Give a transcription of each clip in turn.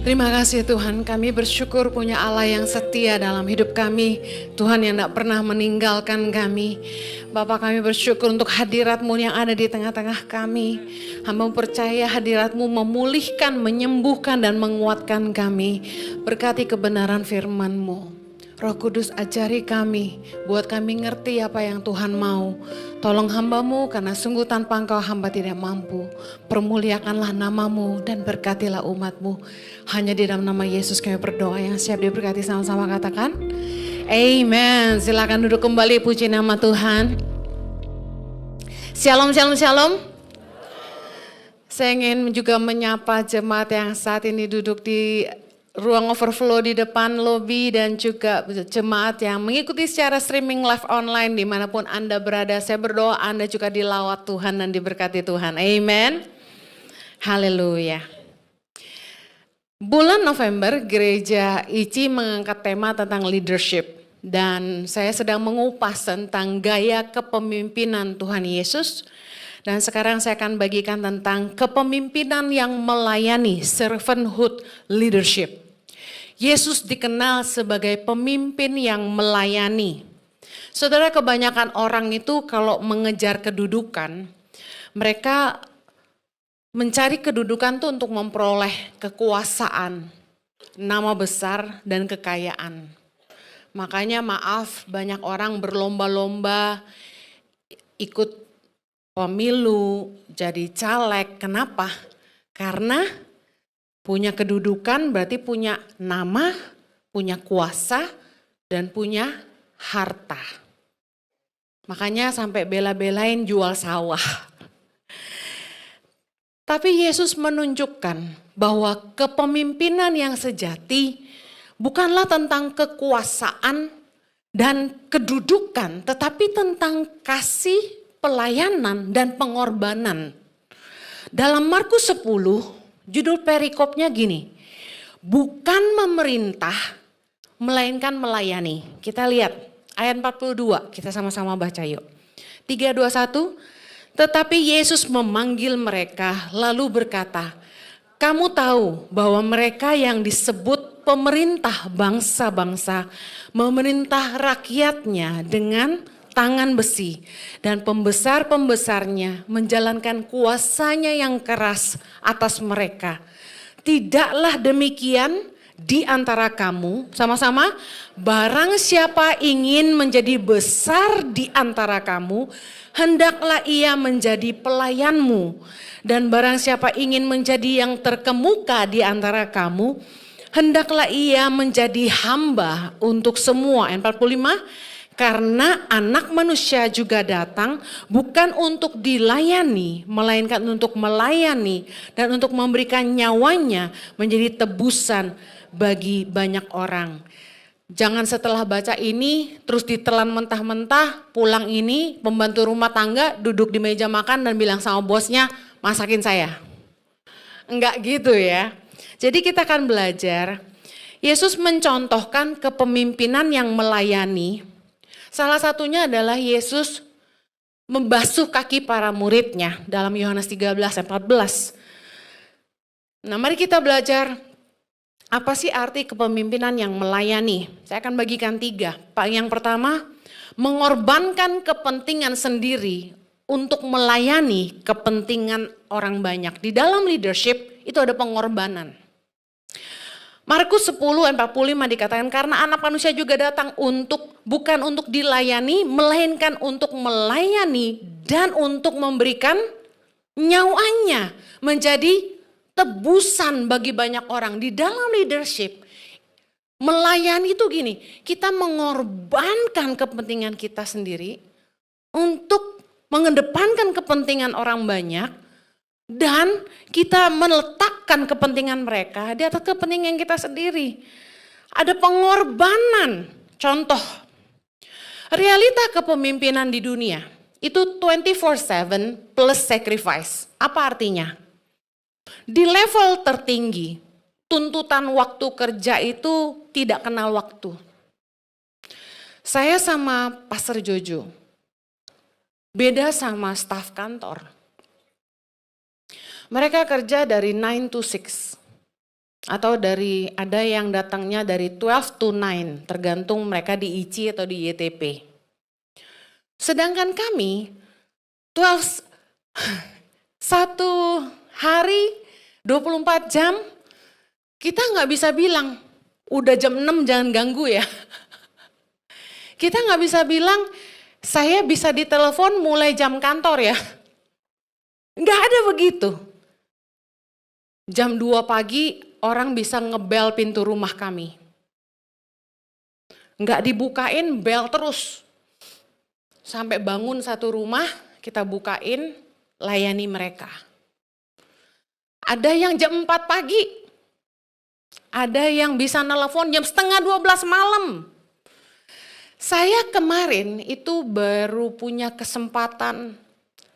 Terima kasih Tuhan, kami bersyukur punya Allah yang setia dalam hidup kami. Tuhan yang tidak pernah meninggalkan kami. Bapak, kami bersyukur untuk hadirat-Mu yang ada di tengah-tengah kami. Hamba percaya hadirat-Mu memulihkan, menyembuhkan dan menguatkan kami. Berkati kebenaran firman-Mu. Roh Kudus ajari kami, buat kami ngerti apa yang Tuhan mau. Tolong hamba-Mu karena sungguh tanpa Engkau hamba tidak mampu. Permuliakanlah nama-Mu dan berkatilah umat-Mu. Hanya di dalam nama Yesus kami berdoa, yang siap diberkati sama-sama katakan. Amen. Silakan duduk kembali, puji nama Tuhan. Shalom, shalom, shalom. Saya ingin juga menyapa jemaat yang saat ini duduk di ruang overflow di depan lobi dan juga jemaat yang mengikuti secara streaming live online dimanapun Anda berada. Saya berdoa Anda juga dilawat Tuhan dan diberkati Tuhan. Amen. Haleluya. Bulan November gereja ICI mengangkat tema tentang leadership. Dan saya sedang mengupas tentang gaya kepemimpinan Tuhan Yesus. Dan sekarang saya akan bagikan tentang kepemimpinan yang melayani, servanthood leadership. Yesus dikenal sebagai pemimpin yang melayani. Saudara, kebanyakan orang itu kalau mengejar kedudukan, mereka mencari kedudukan itu untuk memperoleh kekuasaan, nama besar dan kekayaan. Makanya maaf, banyak orang berlomba-lomba ikut pemilu, jadi caleg. Kenapa? Karena punya kedudukan berarti punya nama, punya kuasa, dan punya harta. Makanya sampai bela-belain jual sawah. Tapi Yesus menunjukkan bahwa kepemimpinan yang sejati bukanlah tentang kekuasaan dan kedudukan, tetapi tentang kasih, pelayanan, dan pengorbanan. Dalam Markus 10, judul perikopnya gini, bukan memerintah, melainkan melayani. Kita lihat ayat 42, kita sama-sama baca yuk. 3, 2, 1. Tetapi Yesus memanggil mereka lalu berkata, kamu tahu bahwa mereka yang disebut pemerintah bangsa-bangsa memerintah rakyatnya dengan tangan besi, dan pembesar-pembesarnya menjalankan kuasanya yang keras atas mereka. Tidaklah demikian di antara kamu, sama-sama, barang siapa ingin menjadi besar di antara kamu, hendaklah ia menjadi pelayanmu. Dan barang siapa ingin menjadi yang terkemuka di antara kamu, hendaklah ia menjadi hamba untuk semua. 45. Karena anak manusia juga datang bukan untuk dilayani, melainkan untuk melayani dan untuk memberikan nyawanya menjadi tebusan bagi banyak orang. Jangan setelah baca ini terus ditelan mentah-mentah, pulang ini pembantu rumah tangga duduk di meja makan dan bilang sama bosnya, masakin saya. Enggak gitu ya. Jadi kita akan belajar, Yesus mencontohkan kepemimpinan yang melayani. Salah satunya adalah Yesus membasuh kaki para muridnya dalam Yohanes 13:14. Nah, mari kita belajar apa sih arti kepemimpinan yang melayani. Saya akan bagikan 3. Yang pertama, mengorbankan kepentingan sendiri untuk melayani kepentingan orang banyak. Di dalam leadership itu ada pengorbanan. Markus 10:45 dikatakan karena anak manusia juga datang bukan untuk dilayani, melainkan untuk melayani dan untuk memberikan nyawanya menjadi tebusan bagi banyak orang. Di dalam leadership, melayani itu gini, kita mengorbankan kepentingan kita sendiri untuk mengedepankan kepentingan orang banyak. Dan kita meletakkan kepentingan mereka di atas kepentingan kita sendiri. Ada pengorbanan. Contoh, realita kepemimpinan di dunia itu 24/7 plus sacrifice. Apa artinya? Di level tertinggi, tuntutan waktu kerja itu tidak kenal waktu. Saya sama Pastor Jojo, beda sama staf kantor. Mereka kerja dari 9 to 6. Atau ada yang datangnya dari 12 to 9, tergantung mereka di ICI atau di YTP. Sedangkan kami 12 satu hari 24 jam, kita nggak bisa bilang udah jam 6 jangan ganggu ya. Kita nggak bisa bilang saya bisa ditelepon mulai jam kantor ya. Nggak ada begitu. Jam 2 pagi orang bisa ngebel pintu rumah kami. Nggak dibukain, bel terus. Sampai bangun satu rumah, kita bukain, layani mereka. Ada yang jam 4 pagi, ada yang bisa nelpon jam setengah 12 malam. Saya kemarin itu baru punya kesempatan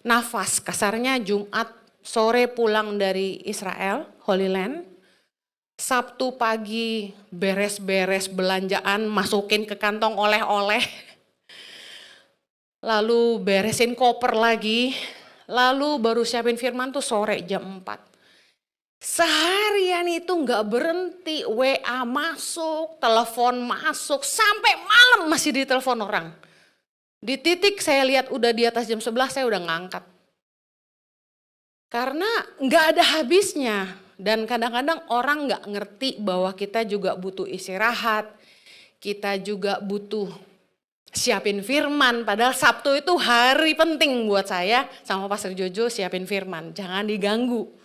nafas, kasarnya Jumat sore pulang dari Israel, Holy Land. Sabtu pagi beres-beres belanjaan, masukin ke kantong oleh-oleh. Lalu beresin koper lagi, lalu baru siapin firman tuh sore jam 4. Seharian itu nggak berhenti, WA masuk, telepon masuk, sampai malam masih ditelepon orang. Di titik saya lihat udah di atas jam 11 saya udah ngangkat. Karena nggak ada habisnya dan kadang-kadang orang nggak ngerti bahwa kita juga butuh istirahat, kita juga butuh siapin firman. Padahal Sabtu itu hari penting buat saya sama Pastor Jojo siapin firman, jangan diganggu.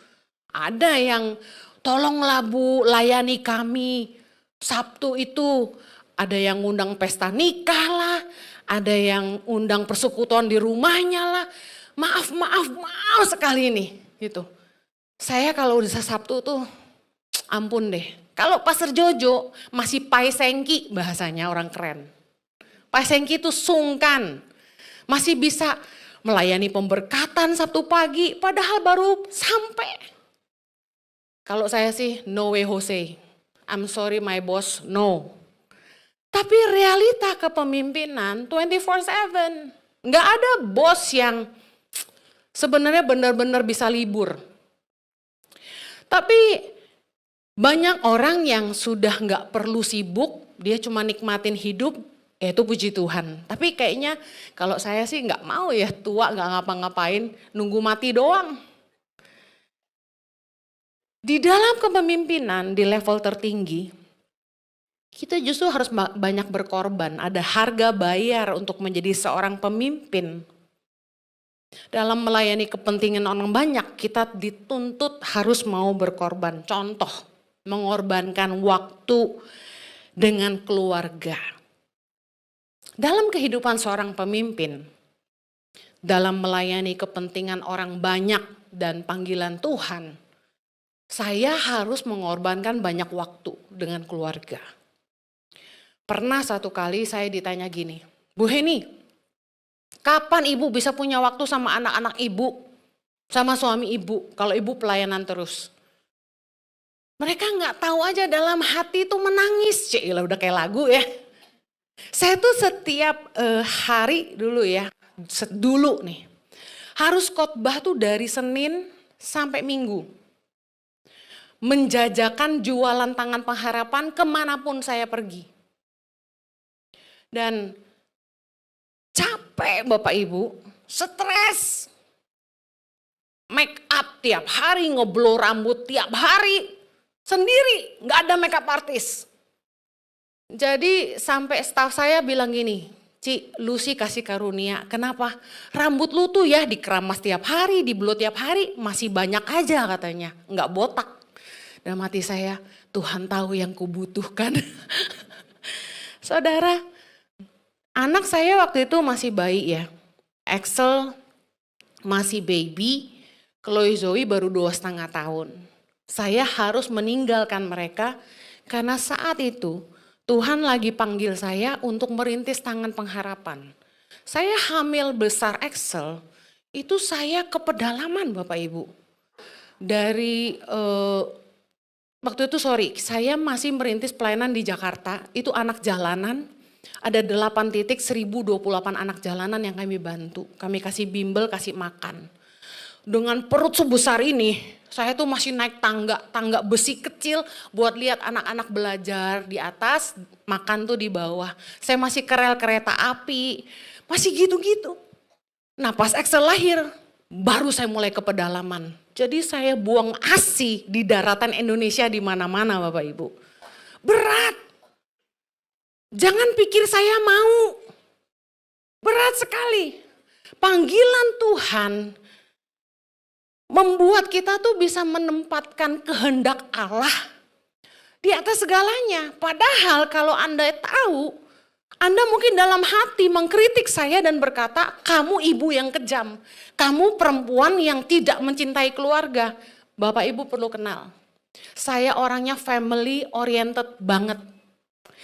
Ada yang tolonglah Bu layani kami. Sabtu itu ada yang undang pesta nikah lah, ada yang undang persekutuan di rumahnya lah. Maaf sekali ini gitu. Saya kalau udah Sabtu tuh ampun deh. Kalau Pastor Jojo masih paisengki bahasanya orang keren. Paisengki itu sungkan. Masih bisa melayani pemberkatan Sabtu pagi padahal baru sampai. Kalau saya sih no way Jose, I'm sorry my boss, no. Tapi realita kepemimpinan 24/7. Nggak ada bos yang sebenarnya benar-benar bisa libur. Tapi banyak orang yang sudah nggak perlu sibuk, dia cuma nikmatin hidup, ya itu puji Tuhan. Tapi kayaknya kalau saya sih nggak mau ya tua nggak ngapa-ngapain, nunggu mati doang. Di dalam kepemimpinan di level tertinggi, kita justru harus banyak berkorban. Ada harga bayar untuk menjadi seorang pemimpin. Dalam melayani kepentingan orang banyak, kita dituntut harus mau berkorban. Contoh, mengorbankan waktu dengan keluarga. Dalam kehidupan seorang pemimpin, dalam melayani kepentingan orang banyak dan panggilan Tuhan, saya harus mengorbankan banyak waktu dengan keluarga. Pernah satu kali saya ditanya gini, Bu Heni, kapan ibu bisa punya waktu sama anak-anak ibu, sama suami ibu, kalau ibu pelayanan terus? Mereka nggak tahu aja dalam hati itu menangis, udah kayak lagu ya. Saya tuh setiap hari dulu nih, harus khotbah tuh dari Senin sampai Minggu. Menjajakan jualan tangan pengharapan kemanapun saya pergi. Dan capek Bapak Ibu, stres. Make up tiap hari, ngeblow rambut tiap hari. Sendiri, gak ada make up artist. Jadi sampai staf saya bilang gini, Ci, lu sih kasih karunia, kenapa? Rambut lu tuh ya dikeramas tiap hari, di-blow tiap hari, masih banyak aja katanya, gak botak. Dalam hati saya, Tuhan tahu yang kubutuhkan. Saudara, anak saya waktu itu masih bayi ya. Axel masih baby, Chloe Zoe baru 2,5 tahun. Saya harus meninggalkan mereka karena saat itu Tuhan lagi panggil saya untuk merintis tangan pengharapan. Saya hamil besar Axel, itu saya ke pedalaman Bapak Ibu. Dari waktu itu saya masih merintis pelayanan di Jakarta, itu anak jalanan, ada 8 titik 1028 anak jalanan yang kami bantu. Kami kasih bimbel, kasih makan. Dengan perut sebesar ini, Saya tuh masih naik tangga besi kecil buat lihat anak-anak belajar di atas, makan tuh di bawah. Saya masih kerel kereta api, masih gitu-gitu. Nah pas Axel lahir, baru saya mulai ke pedalaman. Jadi saya buang ASI di daratan Indonesia di mana-mana Bapak Ibu. Berat. Jangan pikir saya mau. Berat sekali. Panggilan Tuhan membuat kita tuh bisa menempatkan kehendak Allah di atas segalanya. Padahal kalau Anda tahu, Anda mungkin dalam hati mengkritik saya dan berkata, kamu ibu yang kejam. Kamu perempuan yang tidak mencintai keluarga. Bapak Ibu perlu kenal. Saya orangnya family oriented banget.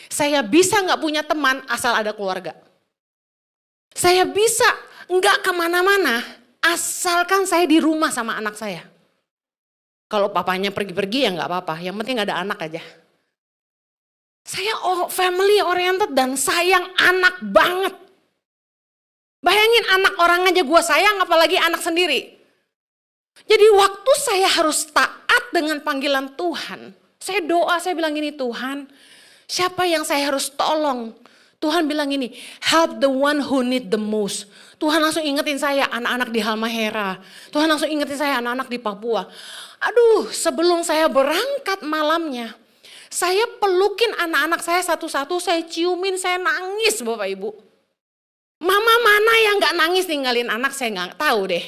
Saya bisa gak punya teman asal ada keluarga. Saya bisa gak kemana-mana asalkan saya di rumah sama anak saya. Kalau papanya pergi-pergi ya gak apa-apa, yang penting ada anak aja. Saya family oriented dan sayang anak banget. Bayangin anak orang aja gue sayang, apalagi anak sendiri. Jadi waktu saya harus taat dengan panggilan Tuhan, saya doa, saya bilang gini, Tuhan siapa yang saya harus tolong? Tuhan bilang gini, help the one who need the most. Tuhan langsung ingetin saya anak-anak di Halmahera. Tuhan langsung ingetin saya anak-anak di Papua. Aduh, sebelum saya berangkat malamnya, saya pelukin anak-anak saya satu-satu, saya ciumin, saya nangis Bapak Ibu. Mama mana yang gak nangis ninggalin anak, saya gak tahu deh.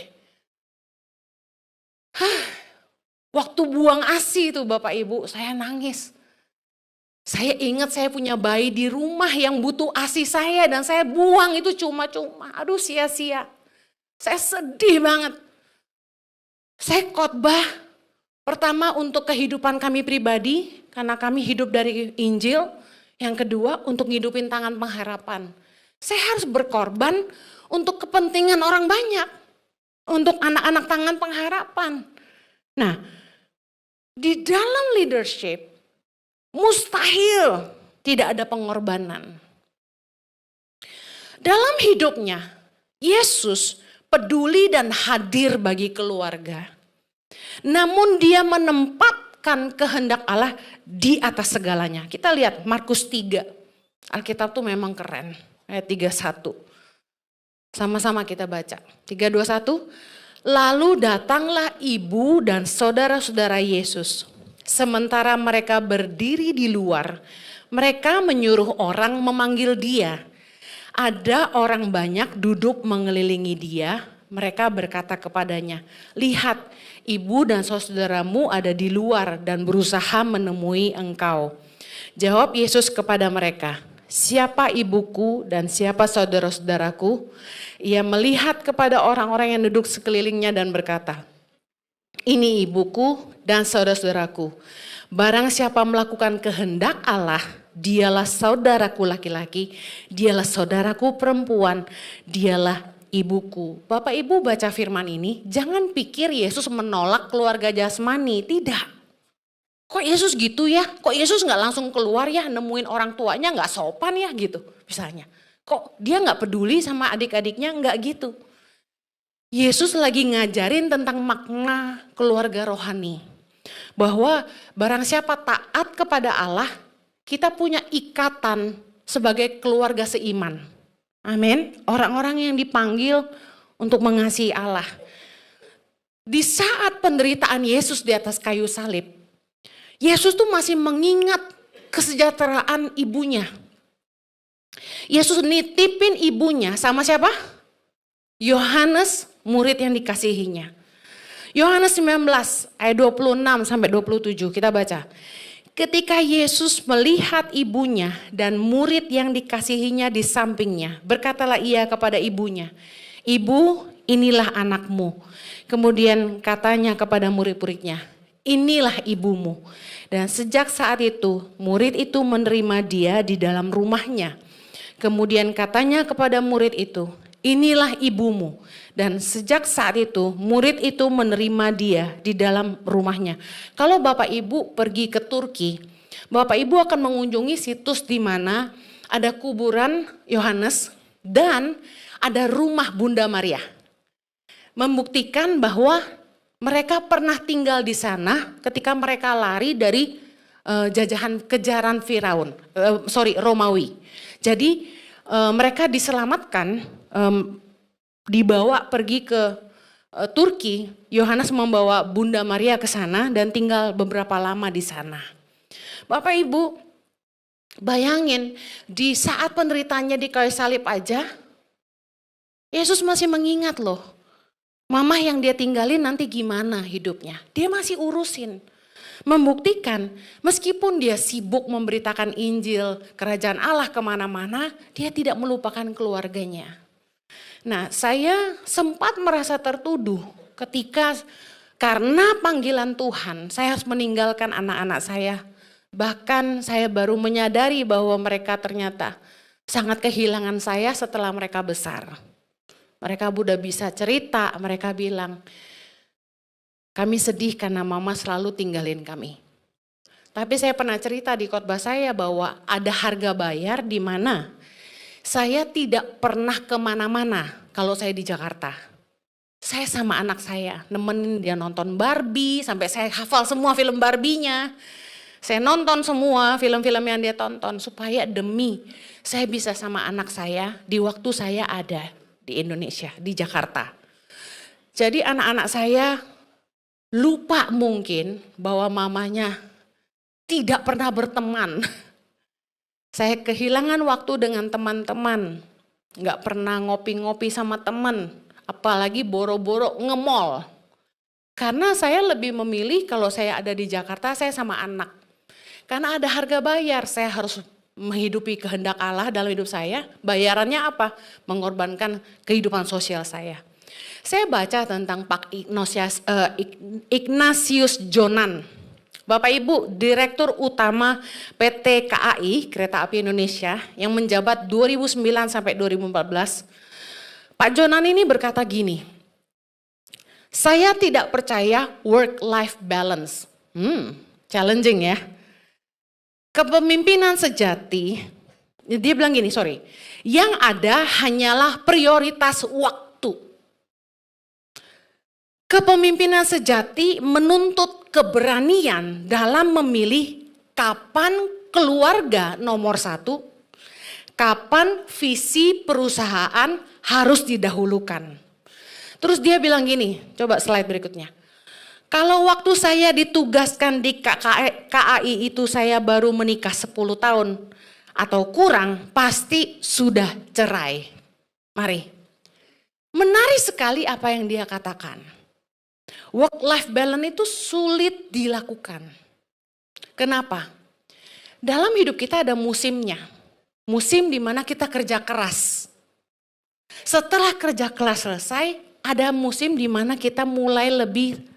Waktu buang ASI itu Bapak Ibu, saya nangis. Saya ingat saya punya bayi di rumah yang butuh ASI saya dan saya buang itu cuma-cuma. Aduh sia-sia. Saya sedih banget. Saya khotbah pertama untuk kehidupan kami pribadi karena kami hidup dari Injil. Yang kedua untuk ngidupin tangan pengharapan. Saya harus berkorban untuk kepentingan orang banyak. Untuk anak-anak tangan pengharapan. Nah, di dalam leadership mustahil tidak ada pengorbanan. Dalam hidupnya, Yesus peduli dan hadir bagi keluarga. Namun dia menempatkan kehendak Allah di atas segalanya. Kita lihat Markus 3. Alkitab tuh memang keren. Ayat 31. Sama-sama kita baca. 3:21. Lalu datanglah ibu dan saudara-saudara Yesus. Sementara mereka berdiri di luar, mereka menyuruh orang memanggil dia. Ada orang banyak duduk mengelilingi dia, mereka berkata kepadanya, lihat ibu dan saudaramu ada di luar dan berusaha menemui engkau. Jawab Yesus kepada mereka, siapa ibuku dan siapa saudara-saudaraku? Ia melihat kepada orang-orang yang duduk sekelilingnya dan berkata, ini ibuku dan saudara-saudaraku. Barang siapa melakukan kehendak Allah, dialah saudaraku laki-laki, dialah saudaraku perempuan, dialah ibuku. Bapak Ibu baca firman ini, jangan pikir Yesus menolak keluarga jasmani, tidak. Kok Yesus gitu ya? Kok Yesus gak langsung keluar ya nemuin orang tuanya gak sopan ya gitu misalnya. Kok dia gak peduli sama adik-adiknya, gak gitu. Yesus lagi ngajarin tentang makna keluarga rohani. Bahwa barang siapa taat kepada Allah, kita punya ikatan sebagai keluarga seiman. Amin. Orang-orang yang dipanggil untuk mengasihi Allah. Di saat penderitaan Yesus di atas kayu salib, Yesus tuh masih mengingat kesejahteraan ibunya. Yesus nitipin ibunya sama siapa? Yohanes, murid yang dikasihinya. Yohanes 19 ayat 26 sampai 27 kita baca. Ketika Yesus melihat ibunya dan murid yang dikasihinya di sampingnya, berkatalah ia kepada ibunya, ibu inilah anakmu. Kemudian katanya kepada murid-muridnya, inilah ibumu. Dan sejak saat itu murid itu menerima dia di dalam rumahnya. Kemudian katanya kepada murid itu, inilah ibumu. Dan sejak saat itu murid itu menerima dia di dalam rumahnya. Kalau Bapak Ibu pergi ke Turki, Bapak Ibu akan mengunjungi situs di mana ada kuburan Yohanes dan ada rumah Bunda Maria. Membuktikan bahwa Mereka pernah tinggal di sana ketika mereka lari dari kejaran Romawi. Jadi mereka diselamatkan, dibawa pergi ke Turki. Yohanes membawa Bunda Maria ke sana dan tinggal beberapa lama di sana. Bapak Ibu, bayangin di saat penderitaannya di kayu salib aja, Yesus masih mengingat loh, mama yang dia tinggalin nanti gimana hidupnya. Dia masih urusin. Membuktikan meskipun dia sibuk memberitakan Injil, kerajaan Allah kemana-mana, dia tidak melupakan keluarganya. Nah, saya sempat merasa tertuduh ketika karena panggilan Tuhan, saya harus meninggalkan anak-anak saya. Bahkan saya baru menyadari bahwa mereka ternyata sangat kehilangan saya setelah mereka besar. Mereka udah bisa cerita, mereka bilang, kami sedih karena mama selalu tinggalin kami. Tapi saya pernah cerita di khotbah saya bahwa ada harga bayar di mana saya tidak pernah kemana-mana kalau saya di Jakarta. Saya sama anak saya nemenin dia nonton Barbie, sampai saya hafal semua film Barbie-nya. Saya nonton semua film-film yang dia tonton supaya demi saya bisa sama anak saya di waktu saya ada di Indonesia, di Jakarta. Jadi anak-anak saya lupa mungkin bahwa mamanya tidak pernah berteman. Saya kehilangan waktu dengan teman-teman, nggak pernah ngopi-ngopi sama teman, apalagi boro-boro nge-mall. Karena saya lebih memilih kalau saya ada di Jakarta, saya sama anak. Karena ada harga bayar, saya harus menghidupi kehendak Allah dalam hidup saya. Bayarannya apa? Mengorbankan kehidupan sosial saya. Saya baca tentang Pak Ignatius Jonan. Bapak Ibu, Direktur Utama PT KAI, Kereta Api Indonesia, yang menjabat 2009 sampai 2014. Pak Jonan ini berkata gini, saya tidak percaya work-life balance. Challenging ya. Kepemimpinan sejati, dia bilang gini, yang ada hanyalah prioritas waktu. Kepemimpinan sejati menuntut keberanian dalam memilih kapan keluarga nomor satu, kapan visi perusahaan harus didahulukan. Terus dia bilang gini, coba slide berikutnya. Kalau waktu saya ditugaskan di KAI itu saya baru menikah 10 tahun atau kurang, pasti sudah cerai. Mari. Menarik sekali apa yang dia katakan. Work-life balance itu sulit dilakukan. Kenapa? Dalam hidup kita ada musimnya. Musim di mana kita kerja keras. Setelah kerja keras selesai, ada musim di mana kita mulai lebih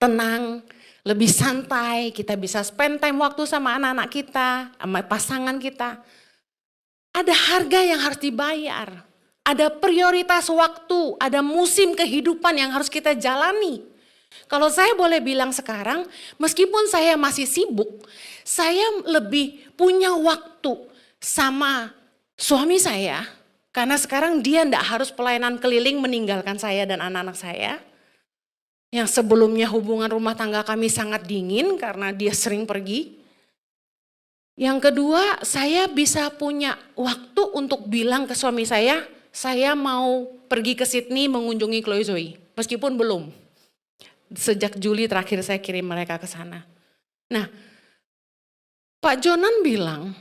tenang, lebih santai, kita bisa spend time waktu sama anak-anak kita, sama pasangan kita. Ada harga yang harus dibayar, ada prioritas waktu, ada musim kehidupan yang harus kita jalani. Kalau saya boleh bilang sekarang, meskipun saya masih sibuk, saya lebih punya waktu sama suami saya, karena sekarang dia tidak harus pelayanan keliling meninggalkan saya dan anak-anak saya. Yang sebelumnya hubungan rumah tangga kami sangat dingin karena dia sering pergi. Yang kedua, saya bisa punya waktu untuk bilang ke suami saya mau pergi ke Sydney mengunjungi Chloe Zoe. Meskipun belum. Sejak Juli terakhir saya kirim mereka ke sana. Nah, Pak Jonan bilang,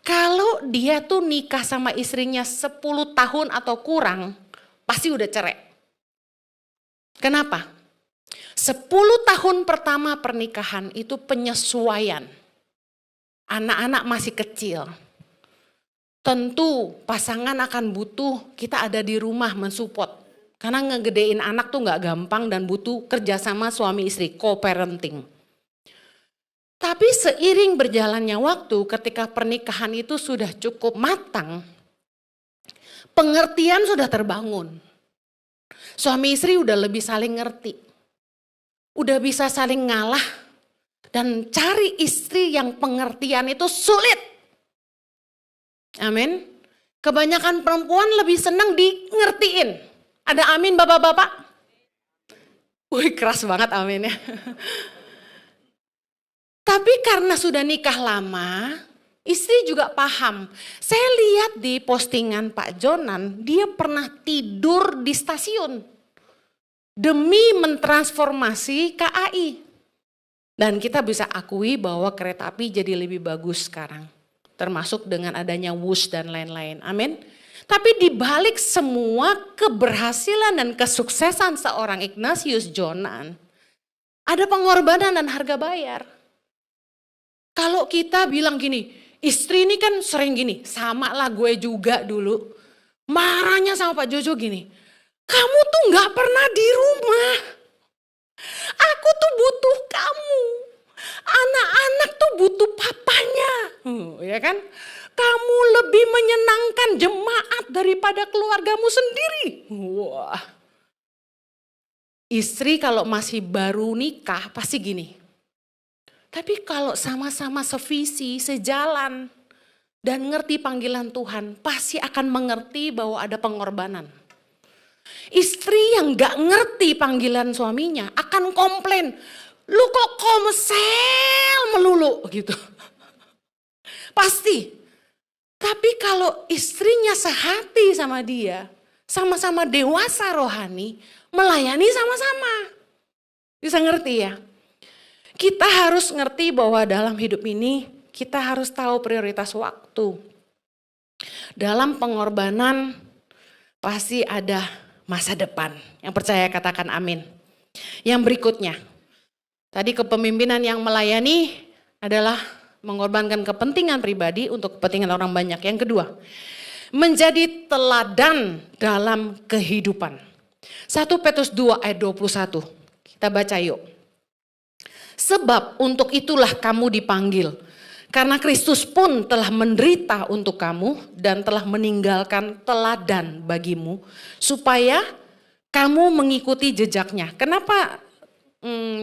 kalau dia tuh nikah sama istrinya 10 tahun atau kurang, pasti udah cerai. Kenapa? 10 tahun pertama pernikahan itu penyesuaian. Anak-anak masih kecil. Tentu pasangan akan butuh kita ada di rumah mensupport. Karena ngegedein anak tuh gak gampang dan butuh kerjasama suami istri, co-parenting. Tapi seiring berjalannya waktu ketika pernikahan itu sudah cukup matang, pengertian sudah terbangun. Suami istri udah lebih saling ngerti. Udah bisa saling ngalah dan cari istri yang pengertian itu sulit. Amin. Kebanyakan perempuan lebih senang di ngertiin. Ada amin bapak-bapak? Wih, keras banget amin ya. Tapi karena sudah nikah lama, istri juga paham. Saya lihat di postingan Pak Jonan, dia pernah tidur di stasiun demi mentransformasi KAI. Dan kita bisa akui bahwa kereta api jadi lebih bagus sekarang. Termasuk dengan adanya WUS dan lain-lain. Amin. Tapi di balik semua keberhasilan dan kesuksesan seorang Ignatius Jonan, ada pengorbanan dan harga bayar. Kalau kita bilang gini, istri ini kan sering gini, sama lah gue juga dulu. Marahnya sama Pak Jojo gini, kamu tuh gak pernah di rumah. Aku tuh butuh kamu. Anak-anak tuh butuh papanya. Ya kan? Kamu lebih menyenangkan jemaat daripada keluargamu sendiri. Wah. Istri kalau masih baru nikah pasti gini. Tapi kalau sama-sama sevisi, sejalan, dan ngerti panggilan Tuhan, pasti akan mengerti bahwa ada pengorbanan. Istri yang gak ngerti panggilan suaminya akan komplain, lu kok komsel melulu gitu. Pasti. Tapi kalau istrinya sehati sama dia, sama-sama dewasa rohani, melayani sama-sama. Bisa ngerti ya? Kita harus ngerti bahwa dalam hidup ini kita harus tahu prioritas waktu. Dalam pengorbanan pasti ada masa depan. Yang percaya katakan amin. Yang berikutnya, tadi kepemimpinan yang melayani adalah mengorbankan kepentingan pribadi untuk kepentingan orang banyak. Yang kedua, menjadi teladan dalam kehidupan. 1 Petrus 2 ayat 21. Kita baca yuk. Sebab untuk itulah kamu dipanggil. Karena Kristus pun telah menderita untuk kamu dan telah meninggalkan teladan bagimu. Supaya kamu mengikuti jejaknya. Kenapa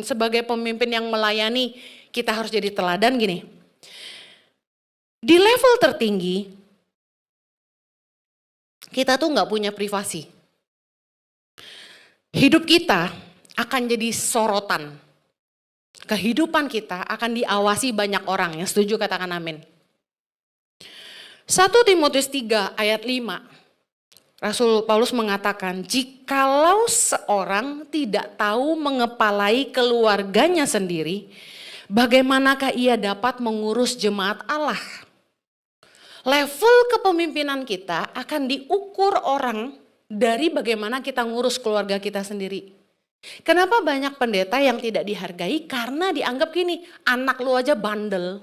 sebagai pemimpin yang melayani kita harus jadi teladan gini? Di level tertinggi, kita tuh gak punya privasi. Hidup kita akan jadi sorotan. Kehidupan kita akan diawasi banyak orang. Yang setuju katakan amin. 1 Timotius 3 ayat 5. Rasul Paulus mengatakan, jikalau seorang tidak tahu mengepalai keluarganya sendiri, bagaimanakah ia dapat mengurus jemaat Allah? Level kepemimpinan kita akan diukur orang dari bagaimana kita ngurus keluarga kita sendiri. Kenapa banyak pendeta yang tidak dihargai? Karena dianggap gini, anak lu aja bandel.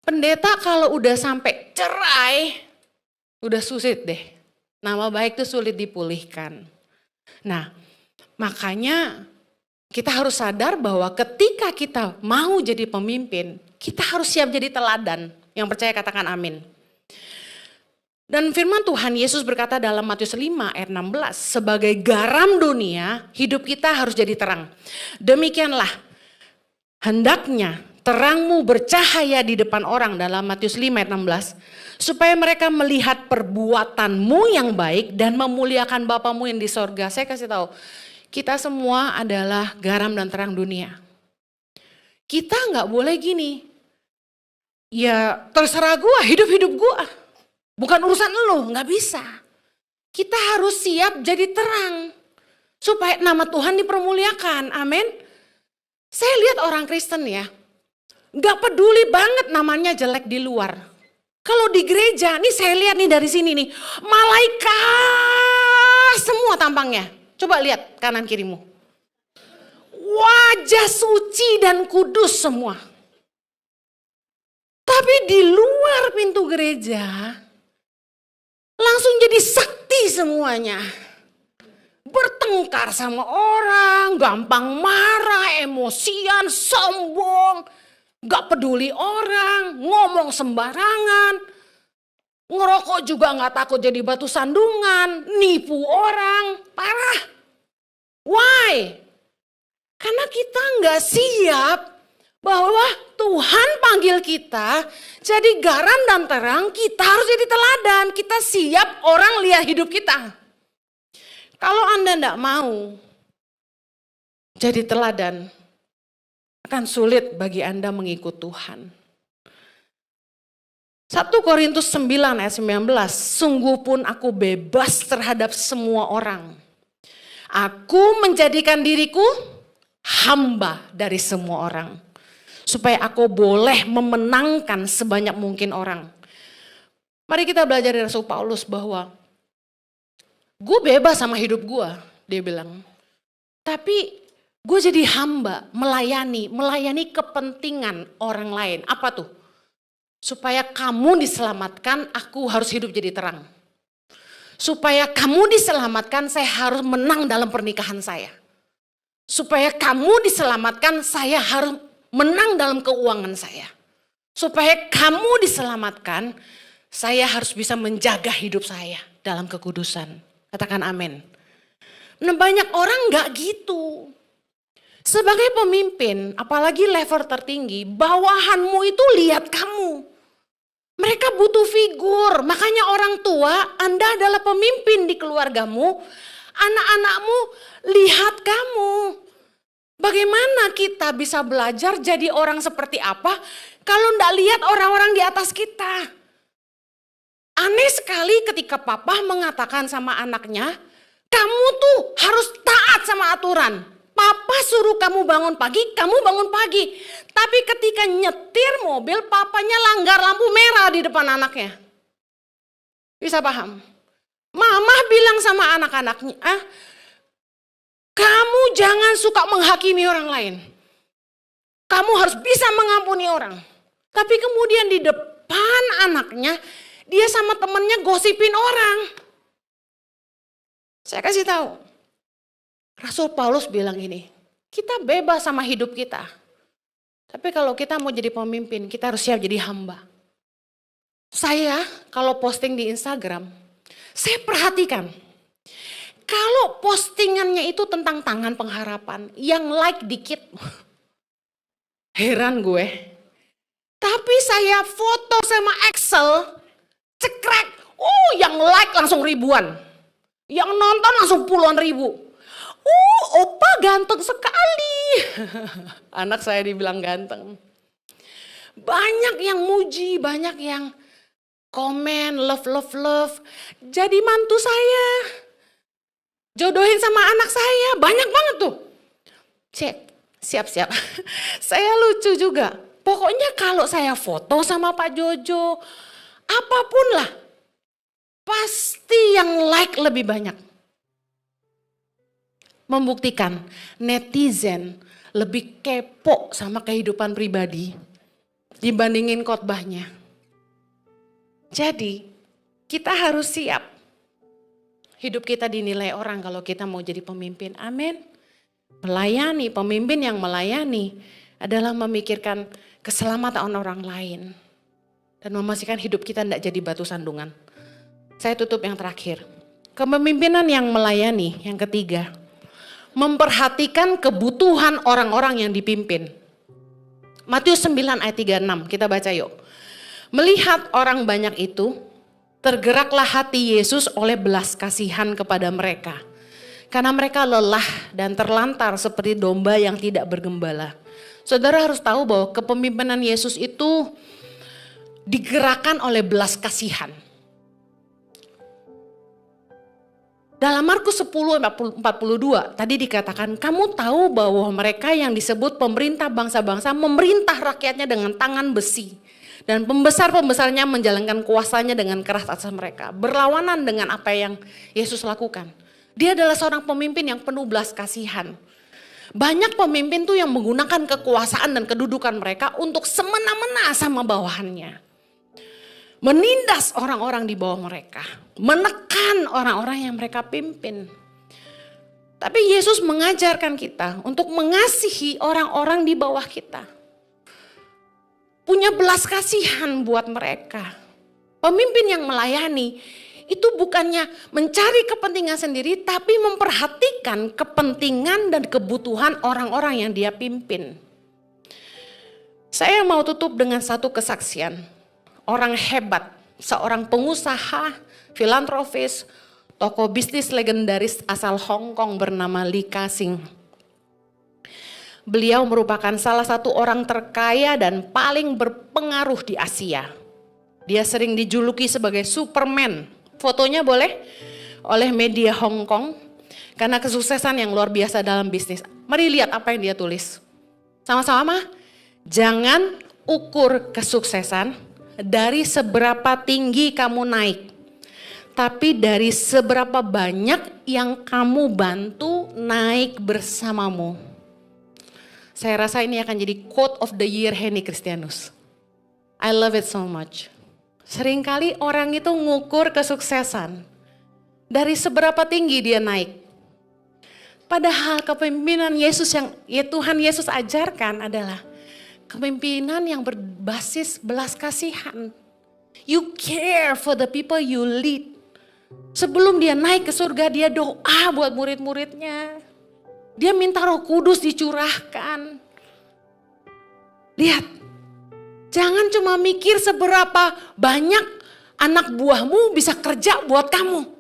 Pendeta kalau udah sampai cerai, udah sulit deh. Nama baik itu sulit dipulihkan. Nah, makanya kita harus sadar bahwa ketika kita mau jadi pemimpin, kita harus siap jadi teladan. Yang percaya katakan amin. Dan firman Tuhan Yesus berkata dalam Matius 5 ayat 16, sebagai garam dunia, hidup kita harus jadi terang. Demikianlah, hendaknya terangmu bercahaya di depan orang dalam Matius 5 ayat 16, supaya mereka melihat perbuatanmu yang baik dan memuliakan Bapamu yang di sorga. Saya kasih tahu, kita semua adalah garam dan terang dunia. Kita gak boleh gini, ya terserah gua, hidup-hidup gua. Bukan urusan lu, gak bisa. Kita harus siap jadi terang. Supaya nama Tuhan dipermuliakan, amin. Saya lihat orang Kristen ya, gak peduli banget namanya jelek di luar. Kalau di gereja, nih saya lihat nih dari sini nih, malaikat semua tampangnya. Coba lihat kanan kirimu. Wajah suci dan kudus semua. Tapi di luar pintu gereja, langsung jadi sakti semuanya. Bertengkar sama orang, gampang marah, emosian, sombong. Gak peduli orang, ngomong sembarangan. Ngerokok juga gak takut jadi batu sandungan, nipu orang, parah. Why? Karena kita gak siap bahwa Tuhan panggil kita jadi garam dan terang, kita harus jadi teladan. Kita siap orang lihat hidup kita. Kalau Anda enggak mau, jadi teladan, akan sulit bagi Anda mengikut Tuhan. 1 Korintus 9 ayat 19, sungguh pun aku bebas terhadap semua orang. Aku menjadikan diriku hamba dari semua orang. Supaya aku boleh memenangkan sebanyak mungkin orang. Mari kita belajar dari Rasul Paulus bahwa gue bebas sama hidup gue, dia bilang. Tapi gue jadi hamba, melayani kepentingan orang lain. Apa tuh? Supaya kamu diselamatkan, aku harus hidup jadi terang. Supaya kamu diselamatkan, saya harus menang dalam pernikahan saya. Supaya kamu diselamatkan, saya harus menang dalam keuangan saya. Supaya kamu diselamatkan, saya harus bisa menjaga hidup saya dalam kekudusan. Katakan amin. Nah, banyak orang gak gitu. Sebagai pemimpin, apalagi level tertinggi, bawahanmu itu lihat kamu. Mereka butuh figur, makanya orang tua, Anda adalah pemimpin di keluargamu, anak-anakmu lihat kamu. Bagaimana kita bisa belajar jadi orang seperti apa kalau enggak lihat orang-orang di atas kita? Aneh sekali ketika papa mengatakan sama anaknya, kamu tuh harus taat sama aturan. Papa suruh kamu bangun pagi, kamu bangun pagi. Tapi ketika nyetir mobil, papanya langgar lampu merah di depan anaknya. Bisa paham? Mama bilang sama anak-anaknya, kamu jangan suka menghakimi orang lain. Kamu harus bisa mengampuni orang. Tapi kemudian di depan anaknya, dia sama temennya gosipin orang. Saya kasih tahu. Rasul Paulus bilang ini, kita bebas sama hidup kita. Tapi kalau kita mau jadi pemimpin, kita harus siap jadi hamba. Saya kalau posting di Instagram, saya perhatikan. Kalau postingannya itu tentang tangan pengharapan, yang like dikit. Heran gue. Tapi saya foto sama Excel, cekrek. Yang like langsung ribuan. Yang nonton langsung puluhan ribu. Opa ganteng sekali. Anak saya dibilang ganteng. Banyak yang muji, banyak yang komen, love. Jadi mantu saya. Jodohin sama anak saya, banyak banget tuh. Siap. Saya lucu juga. Pokoknya kalau saya foto sama Pak Jojo, apapun lah, pasti yang like lebih banyak. Membuktikan netizen lebih kepo sama kehidupan pribadi dibandingin khotbahnya. Jadi kita harus siap. Hidup kita dinilai orang kalau kita mau jadi pemimpin. Amin. Melayani, pemimpin yang melayani adalah memikirkan keselamatan orang lain. Dan memastikan hidup kita tidak jadi batu sandungan. Saya tutup yang terakhir. Kepemimpinan yang melayani, yang ketiga. Memperhatikan kebutuhan orang-orang yang dipimpin. Matius 9 ayat 36, kita baca yuk. Melihat orang banyak itu, tergeraklah hati Yesus oleh belas kasihan kepada mereka. Karena mereka lelah dan terlantar seperti domba yang tidak bergembala. Saudara harus tahu bahwa kepemimpinan Yesus itu digerakkan oleh belas kasihan. Dalam Markus 10:42 tadi dikatakan, kamu tahu bahwa mereka yang disebut pemerintah bangsa-bangsa memerintah rakyatnya dengan tangan besi. Dan pembesar-pembesarnya menjalankan kuasanya dengan keras atas mereka. Berlawanan dengan apa yang Yesus lakukan. Dia adalah seorang pemimpin yang penuh belas kasihan. Banyak pemimpin tuh yang menggunakan kekuasaan dan kedudukan mereka untuk semena-mena sama bawahannya. Menindas orang-orang di bawah mereka. Menekan orang-orang yang mereka pimpin. Tapi Yesus mengajarkan kita untuk mengasihi orang-orang di bawah kita. Punya belas kasihan buat mereka. Pemimpin yang melayani itu bukannya mencari kepentingan sendiri, tapi memperhatikan kepentingan dan kebutuhan orang-orang yang dia pimpin. Saya mau tutup dengan satu kesaksian. Orang hebat, seorang pengusaha, filantropis, tokoh bisnis legendaris asal Hong Kong bernama Lee Ka-shing. Beliau merupakan salah satu orang terkaya dan paling berpengaruh di Asia. Dia sering dijuluki sebagai Superman. Fotonya boleh oleh media Hong Kong karena kesuksesan yang luar biasa dalam bisnis. Mari lihat apa yang dia tulis. Sama-sama, jangan ukur kesuksesan dari seberapa tinggi kamu naik, tapi dari seberapa banyak yang kamu bantu naik bersamamu. Saya rasa ini akan jadi quote of the year Henny Christianus. I love it so much. Seringkali orang itu ngukur kesuksesan dari seberapa tinggi dia naik. Padahal kepemimpinan Yesus yang Tuhan Yesus ajarkan adalah kepemimpinan yang berbasis belas kasihan. You care for the people you lead. Sebelum dia naik ke surga, dia doa buat murid-muridnya. Dia minta Roh Kudus dicurahkan. Lihat, jangan cuma mikir seberapa banyak anak buahmu bisa kerja buat kamu.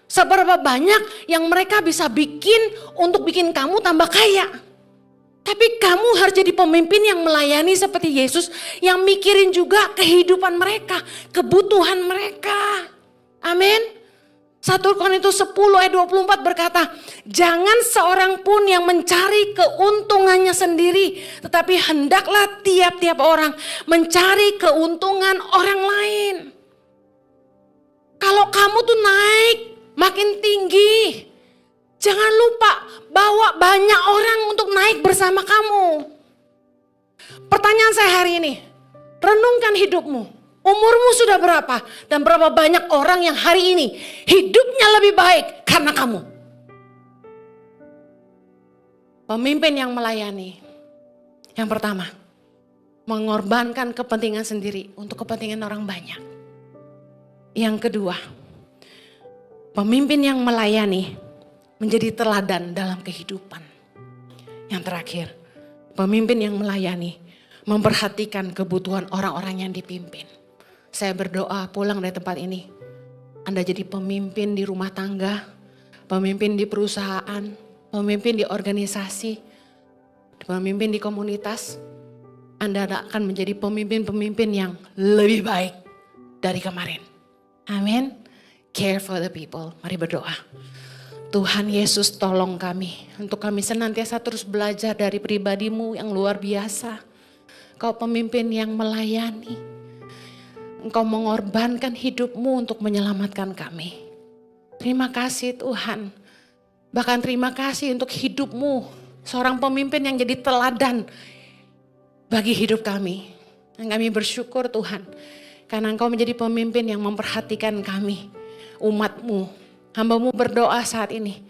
Seberapa banyak yang mereka bisa bikin untuk bikin kamu tambah kaya. Tapi kamu harus jadi pemimpin yang melayani seperti Yesus, yang mikirin juga kehidupan mereka, kebutuhan mereka. Amin. 1 Korintus 10 ayat 24 berkata, jangan seorang pun yang mencari keuntungannya sendiri, tetapi hendaklah tiap-tiap orang mencari keuntungan orang lain. Kalau kamu tuh naik makin tinggi, jangan lupa bawa banyak orang untuk naik bersama kamu. Pertanyaan saya hari ini, renungkan hidupmu. Umurmu sudah berapa dan berapa banyak orang yang hari ini hidupnya lebih baik karena kamu. Pemimpin yang melayani. Yang pertama, mengorbankan kepentingan sendiri untuk kepentingan orang banyak. Yang kedua, pemimpin yang melayani menjadi teladan dalam kehidupan. Yang terakhir, pemimpin yang melayani memperhatikan kebutuhan orang-orang yang dipimpin. Saya berdoa pulang dari tempat ini, Anda jadi pemimpin di rumah tangga, pemimpin di perusahaan, pemimpin di organisasi, pemimpin di komunitas. Anda akan menjadi pemimpin-pemimpin yang lebih baik dari kemarin. Amin. Care for the people. Mari berdoa. Tuhan Yesus, tolong kami untuk kami senantiasa terus belajar dari pribadi-Mu yang luar biasa. Kau pemimpin yang melayani. Engkau mengorbankan hidup-Mu untuk menyelamatkan kami. Terima kasih Tuhan. Bahkan terima kasih untuk hidup-Mu. Seorang pemimpin yang jadi teladan bagi hidup kami. Dan kami bersyukur Tuhan. Karena Engkau menjadi pemimpin yang memperhatikan kami. Umat-Mu. Hamba-Mu berdoa saat ini.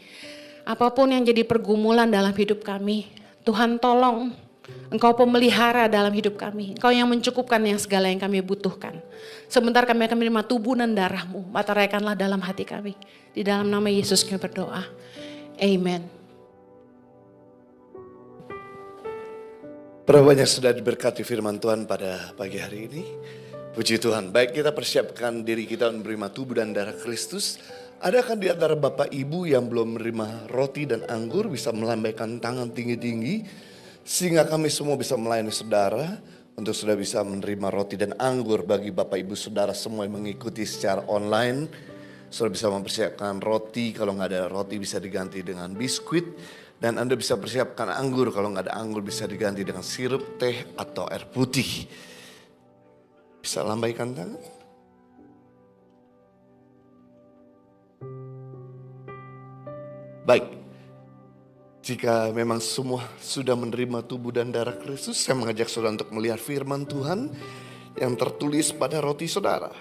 Apapun yang jadi pergumulan dalam hidup kami. Tuhan tolong. Engkau pemelihara dalam hidup kami. Engkau yang mencukupkan yang segala yang kami butuhkan. Sebentar kami akan menerima tubuh dan darah-Mu. Materaikanlah dalam hati kami. Di dalam nama Yesus kami berdoa. Amen. Berapa banyak sudah diberkati firman Tuhan pada pagi hari ini? Puji Tuhan. Baik, kita persiapkan diri kita untuk menerima tubuh dan darah Kristus. Adakah di antara Bapak Ibu yang belum menerima roti dan anggur bisa melambaikan tangan tinggi-tinggi? Sehingga kami semua bisa melayani saudara untuk sudah bisa menerima roti dan anggur bagi Bapak Ibu Saudara semua yang mengikuti secara online. Sudah bisa mempersiapkan roti, kalau nggak ada roti bisa diganti dengan biskuit. Dan Anda bisa persiapkan anggur, kalau nggak ada anggur bisa diganti dengan sirup, teh atau air putih. Bisa lambaikan tangan. Baik. Jika memang semua sudah menerima tubuh dan darah Kristus, saya mengajak saudara untuk melihat firman Tuhan yang tertulis pada roti saudara.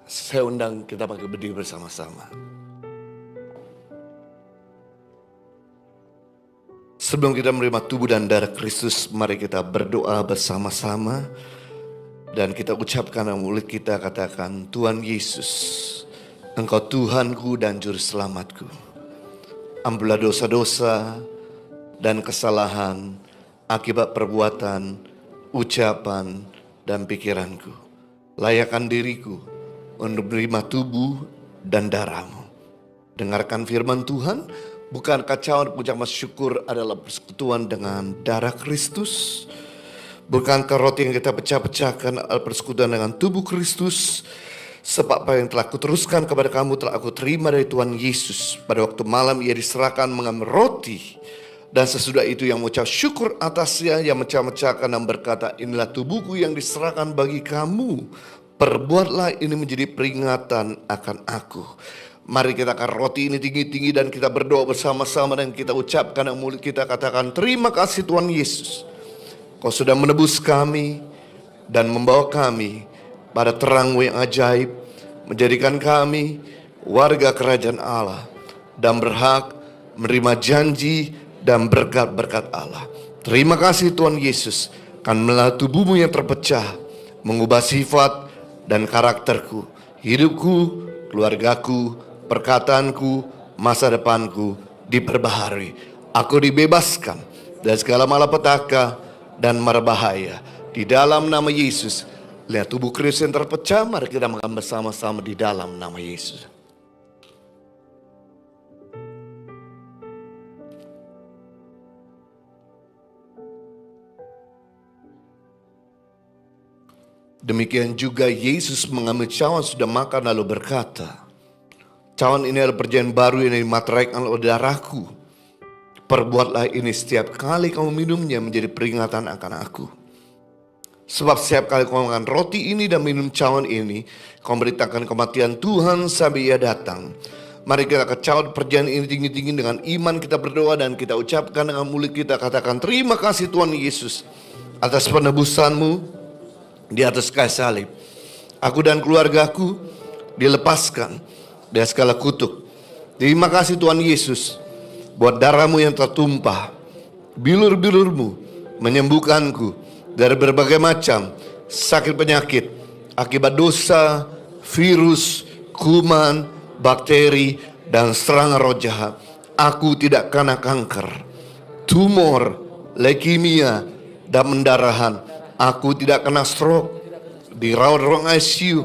Saya undang kita pakai berdiri bersama-sama. Sebelum kita menerima tubuh dan darah Kristus, mari kita berdoa bersama-sama. Dan kita ucapkan dalam mulut kita, katakan, Tuhan Yesus, Engkau Tuhanku dan Juru Selamatku. Ampunilah dosa-dosa dan kesalahan akibat perbuatan ucapan, dan pikiranku. Layakkan diriku untuk menerima tubuh dan darah-Mu. Dengarkan firman Tuhan, bukankah cawan ucapan syukur adalah persekutuan dengan darah Kristus? Bukankah roti yang kita pecah-pecahkan adalah persekutuan dengan tubuh Kristus? Sebab apa yang telah kuteruskan kepada kamu telah aku terima dari Tuhan Yesus. Pada waktu malam ia diserahkan mengambil roti, dan sesudah itu yang mengucap syukur atasnya, yang mecah-mecahkan dan berkata, inilah tubuhku yang diserahkan bagi kamu. Perbuatlah ini menjadi peringatan akan aku. Mari kita akan roti ini tinggi-tinggi dan kita berdoa bersama-sama dan kita ucapkan dengan mulut kita, katakan, terima kasih Tuhan Yesus. Kau sudah menebus kami dan membawa kami pada terang-Mu yang ajaib, menjadikan kami warga kerajaan Allah dan berhak menerima janji dan berkat-berkat Allah. Terima kasih Tuhan Yesus, kan melalui tubuh-Mu yang terpecah mengubah sifat dan karakterku, hidupku, keluargaku, perkataanku, masa depanku diperbaharui. Aku dibebaskan dari segala malapetaka dan mara bahaya. Di dalam nama Yesus, lihat tubuh Kristus yang terpecah, mari kita makan bersama-sama di dalam nama Yesus. Demikian juga Yesus mengambil cawan sudah makan lalu berkata, cawan ini adalah perjanjian baru yang dimateraikan oleh darahku. Perbuatlah ini setiap kali kamu minumnya menjadi peringatan akan aku. Sebab setiap kali kamu makan roti ini dan minum cawan ini, kamu memberitakan kematian Tuhan sampai Ia datang. Mari kita kecawat perjanjian ini tinggi-tinggi dengan iman, kita berdoa dan kita ucapkan dengan mulut kita, katakan terima kasih Tuhan Yesus atas penebusan-Mu di atas kayu salib. Aku dan keluargaku dilepaskan dari segala kutuk. Terima kasih Tuhan Yesus buat darah-Mu yang tertumpah, bilur-bilur-Mu menyembuhkanku dari berbagai macam sakit penyakit akibat dosa, virus, kuman, bakteri, dan serangan roh jahat. Aku tidak kena kanker, tumor, leukemia, dan pendarahan. Aku tidak kena stroke, dirawat ruang ICU.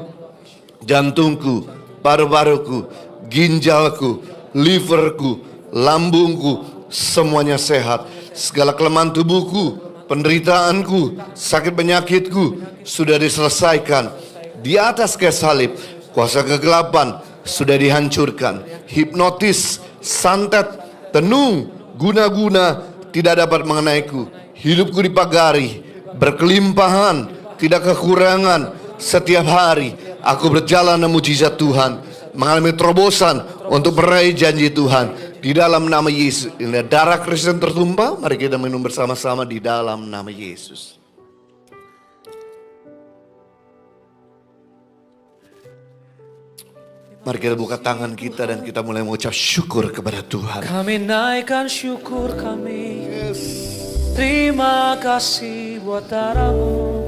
Jantungku, paru-paruku, ginjalku, liverku, lambungku, semuanya sehat. Segala kelemahan tubuhku, penderitaanku, sakit penyakitku sudah diselesaikan di atas kayu salib. Kuasa kegelapan sudah dihancurkan. Hipnotis, santet, tenung, guna-guna tidak dapat mengenaiku. Hidupku dipagari berkelimpahan, tidak kekurangan. Setiap hari aku berjalan dengan mujizat Tuhan, mengalami terobosan untuk meraih janji Tuhan. Di dalam nama Yesus, ini darah Kristus yang tertumpah. Mari kita minum bersama-sama di dalam nama Yesus. Mari kita buka tangan kita dan kita mulai mengucap syukur kepada Tuhan. Kami naikkan syukur kami. Terima kasih buat darah-Mu.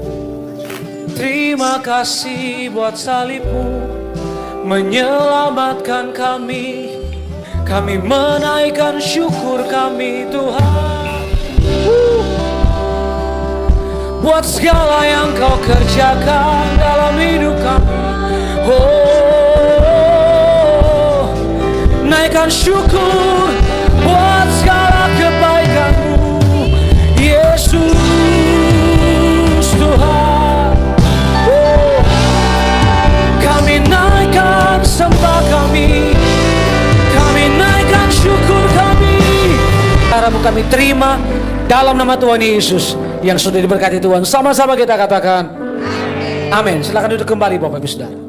Terima kasih buat salib-Mu menyelamatkan kami. Kami menaikkan syukur kami Tuhan, buat segala yang Kau kerjakan dalam hidup kami. Oh, naikkan syukur buat segala kebaikan-Mu Yesus Tuhan. Oh, kami naikkan sembah kami, kami naikkan syukur kami. Darah-Mu kami terima dalam nama Tuhan Yesus yang sudah diberkati Tuhan. Sama-sama kita katakan amin. Silakan duduk kembali Bapak Ibu Saudara.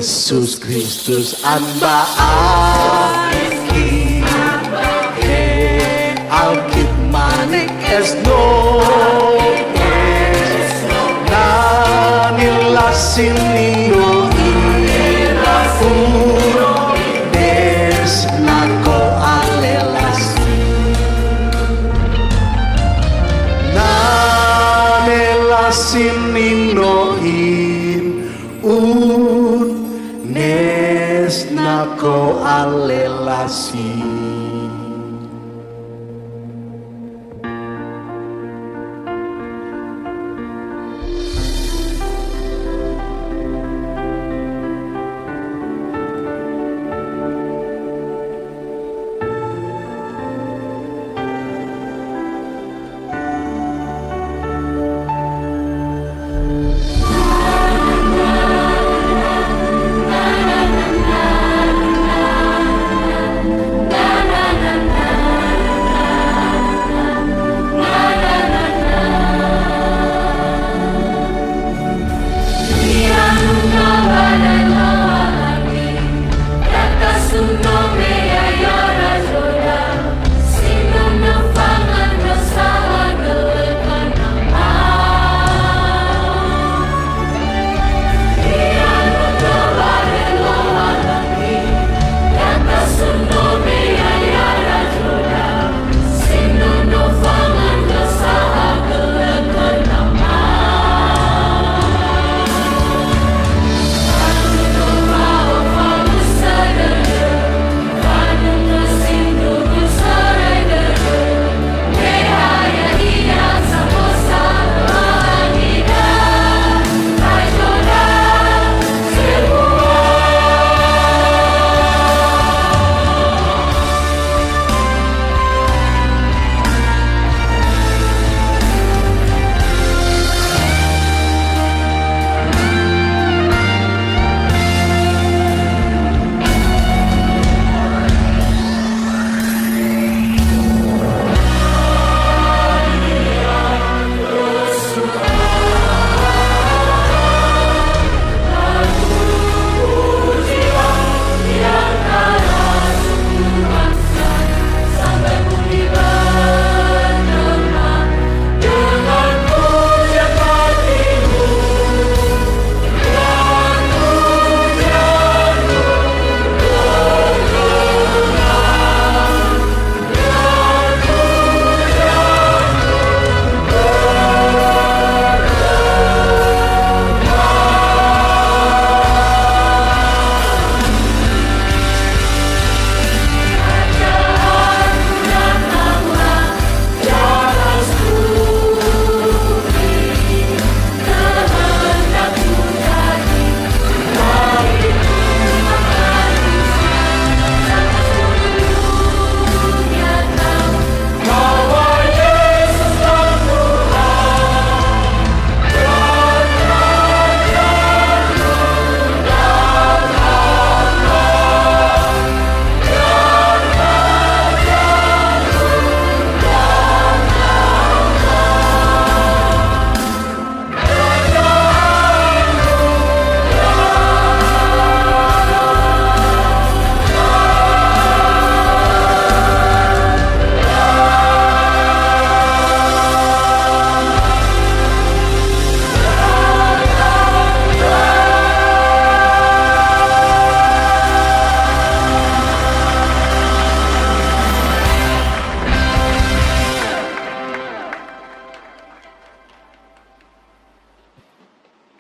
Yesus Kristus anbaaki alkit manik esno nanilasin nino irafu des nako alelasi nanilasin nino nes nako alelasi.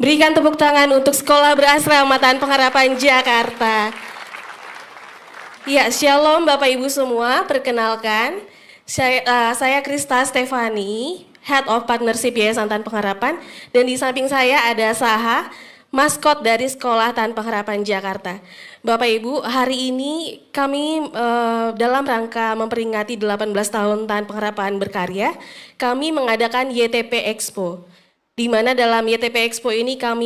Berikan tepuk tangan untuk Sekolah Berasrama Tahan Pengharapan Jakarta. Ya, Shalom Bapak Ibu semua, perkenalkan saya Krista Stefani, Head of Partnership Yayasan Tahan Pengharapan, dan di samping saya ada Saha, maskot dari Sekolah Tahan Pengharapan Jakarta. Bapak Ibu, hari ini kami dalam rangka memperingati 18 tahun Tahan Pengharapan berkarya, kami mengadakan YTP Expo. Di mana dalam YTP Expo ini kami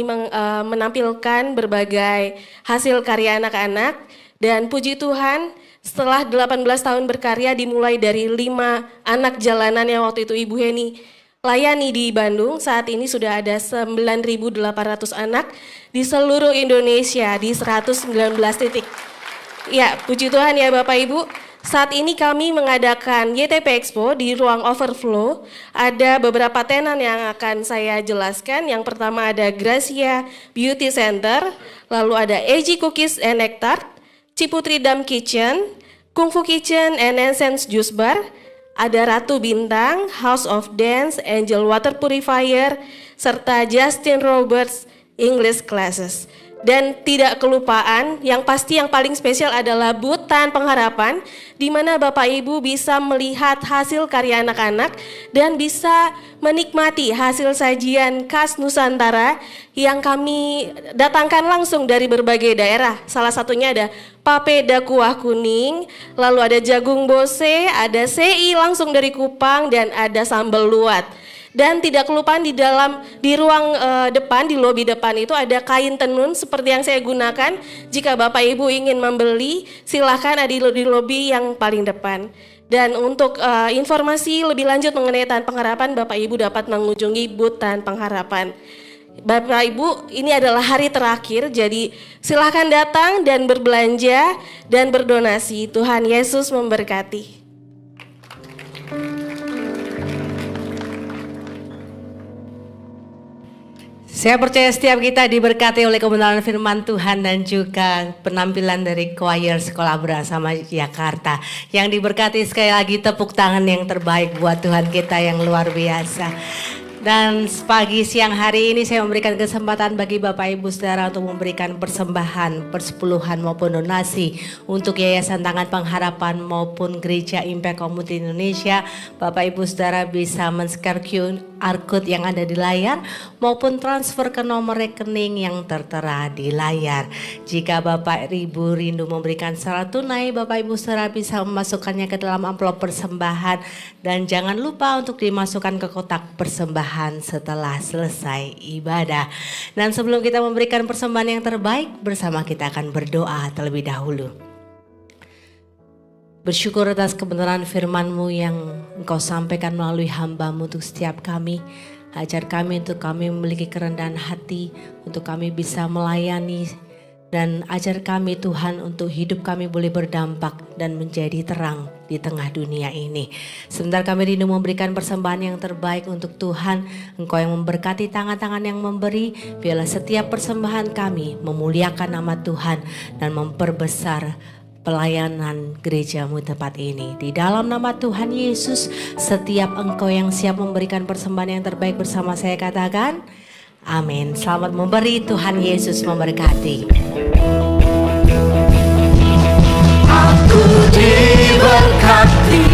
menampilkan berbagai hasil karya anak-anak, dan puji Tuhan setelah 18 tahun berkarya dimulai dari 5 anak jalanan yang waktu itu Ibu Heni layani di Bandung. Saat ini sudah ada 9.800 anak di seluruh Indonesia di 119 titik. Ya, puji Tuhan ya Bapak Ibu. Saat ini kami mengadakan YTP Expo di ruang overflow. Ada beberapa tenan yang akan saya jelaskan. Yang pertama ada Gracia Beauty Center, lalu ada AG Cookies and Nectar, Ciputri Dam Kitchen, Kung Fu Kitchen and Essence Juice Bar, ada Ratu Bintang, House of Dance, Angel Water Purifier, serta Justin Roberts English Classes. Dan tidak kelupaan, yang pasti yang paling spesial adalah Butan Pengharapan, di mana Bapak Ibu bisa melihat hasil karya anak-anak dan bisa menikmati hasil sajian khas Nusantara yang kami datangkan langsung dari berbagai daerah. Salah satunya ada papeda kuah kuning, lalu ada jagung bose, ada sei langsung dari Kupang, dan ada sambal luat. Dan tidak kelupaan di ruang depan, di lobi depan itu ada kain tenun seperti yang saya gunakan. Jika Bapak Ibu ingin membeli, silakan ada di lobi yang paling depan. Dan untuk informasi lebih lanjut mengenai Tan Pengharapan, Bapak Ibu dapat mengunjungi booth Tan Pengharapan. Bapak Ibu, ini adalah hari terakhir, jadi silakan datang dan berbelanja dan berdonasi. Tuhan Yesus memberkati. Saya percaya setiap kita diberkati oleh kebenaran firman Tuhan dan juga penampilan dari choir Sekolah Bersama Jakarta. Yang diberkati, sekali lagi tepuk tangan yang terbaik buat Tuhan kita yang luar biasa. Dan pagi siang hari ini saya memberikan kesempatan bagi Bapak Ibu Saudara untuk memberikan persembahan, persepuluhan maupun donasi untuk Yayasan Tangan Pengharapan maupun Gereja Impact Community Indonesia. Bapak Ibu Saudara bisa men-scan QR code yang ada di layar maupun transfer ke nomor rekening yang tertera di layar. Jika Bapak Ibu rindu memberikan secara tunai, Bapak Ibu Saudara bisa memasukkannya ke dalam amplop persembahan dan jangan lupa untuk dimasukkan ke kotak persembahan setelah selesai ibadah. Dan sebelum kita memberikan persembahan yang terbaik, bersama kita akan berdoa terlebih dahulu. Bersyukur atas kebenaran firman-Mu yang Engkau sampaikan melalui hamba-Mu untuk setiap kami. Ajar kami untuk kami memiliki kerendahan hati, untuk kami bisa melayani. Dan ajar kami Tuhan untuk hidup kami boleh berdampak dan menjadi terang di tengah dunia ini. Sebentar kami rindu memberikan persembahan yang terbaik untuk Tuhan. Engkau yang memberkati tangan-tangan yang memberi. Biarlah setiap persembahan kami memuliakan nama Tuhan dan memperbesar pelayanan gerejamu tempat ini. Di dalam nama Tuhan Yesus, setiap engkau yang siap memberikan persembahan yang terbaik bersama saya katakan, amin. Selamat memberi, Tuhan Yesus memberkati. Aku diberkati,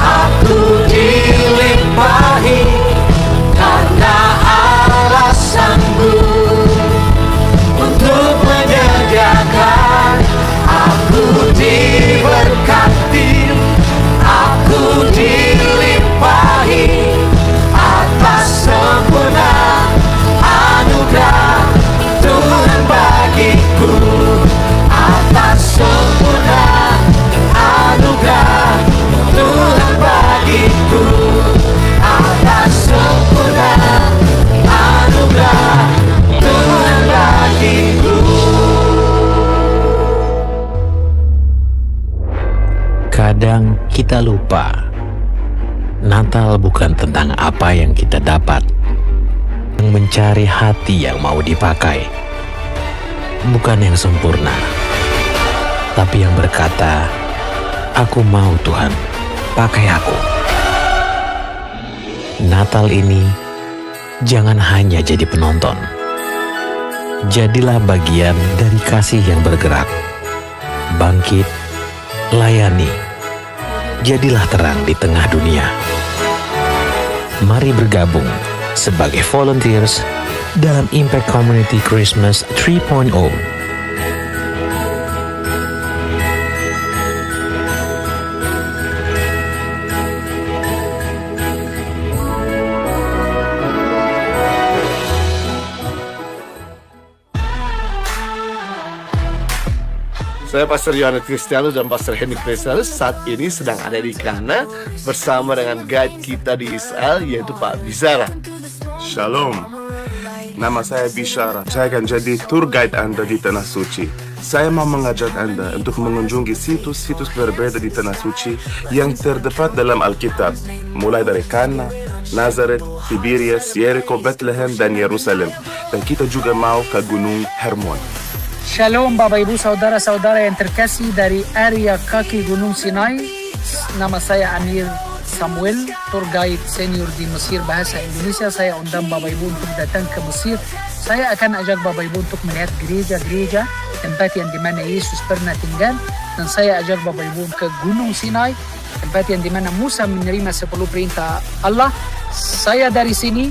aku dilimpahi, karena Allah sanggup untuk menyediakan. Aku diberkati, aku dilimpahi atas sempurna anugerah Tuhan bagiku, atas sempurna anugerah Tuhan bagiku, atas sempurna anugerah Tuhan bagiku. Kadang kita lupa, Natal bukan tentang apa yang kita dapat, yang mencari hati yang mau dipakai, bukan yang sempurna, tapi yang berkata, aku mau Tuhan, pakai aku. Natal ini jangan hanya jadi penonton, jadilah bagian dari kasih yang bergerak, bangkit, layani, jadilah terang di tengah dunia. Mari bergabung sebagai volunteers dalam Impact Community Christmas 3.0. Saya Pastor Yohanes Kristianus dan Pastor Henry Kristianus saat ini sedang ada di Kana bersama dengan guide kita di Israel yaitu Pak Bizara. Shalom, nama saya Bishara. Saya akan jadi tour guide Anda di Tanah Suci. Saya mau mengajak Anda untuk mengunjungi situs-situs berbeda di Tanah Suci yang terdapat dalam Alkitab, mulai dari Kana, Nazaret, Tiberias, Jericho, Bethlehem, dan Yerusalem. Dan kita juga mau ke Gunung Hermon. Shalom Bapak Ibu Saudara-saudara yang terkasih dari area kaki Gunung Sinai. Nama saya Amir Samuel, tour guide senior di Mesir Bahasa Indonesia. Saya undang Bapak Ibu untuk datang ke Mesir. Saya akan ajak Bapak Ibu untuk melihat gereja-gereja, tempat yang dimana Yesus pernah tinggal. Dan saya ajak Bapak Ibu ke Gunung Sinai, tempat yang dimana Musa menerima 10 perintah Allah. Saya dari sini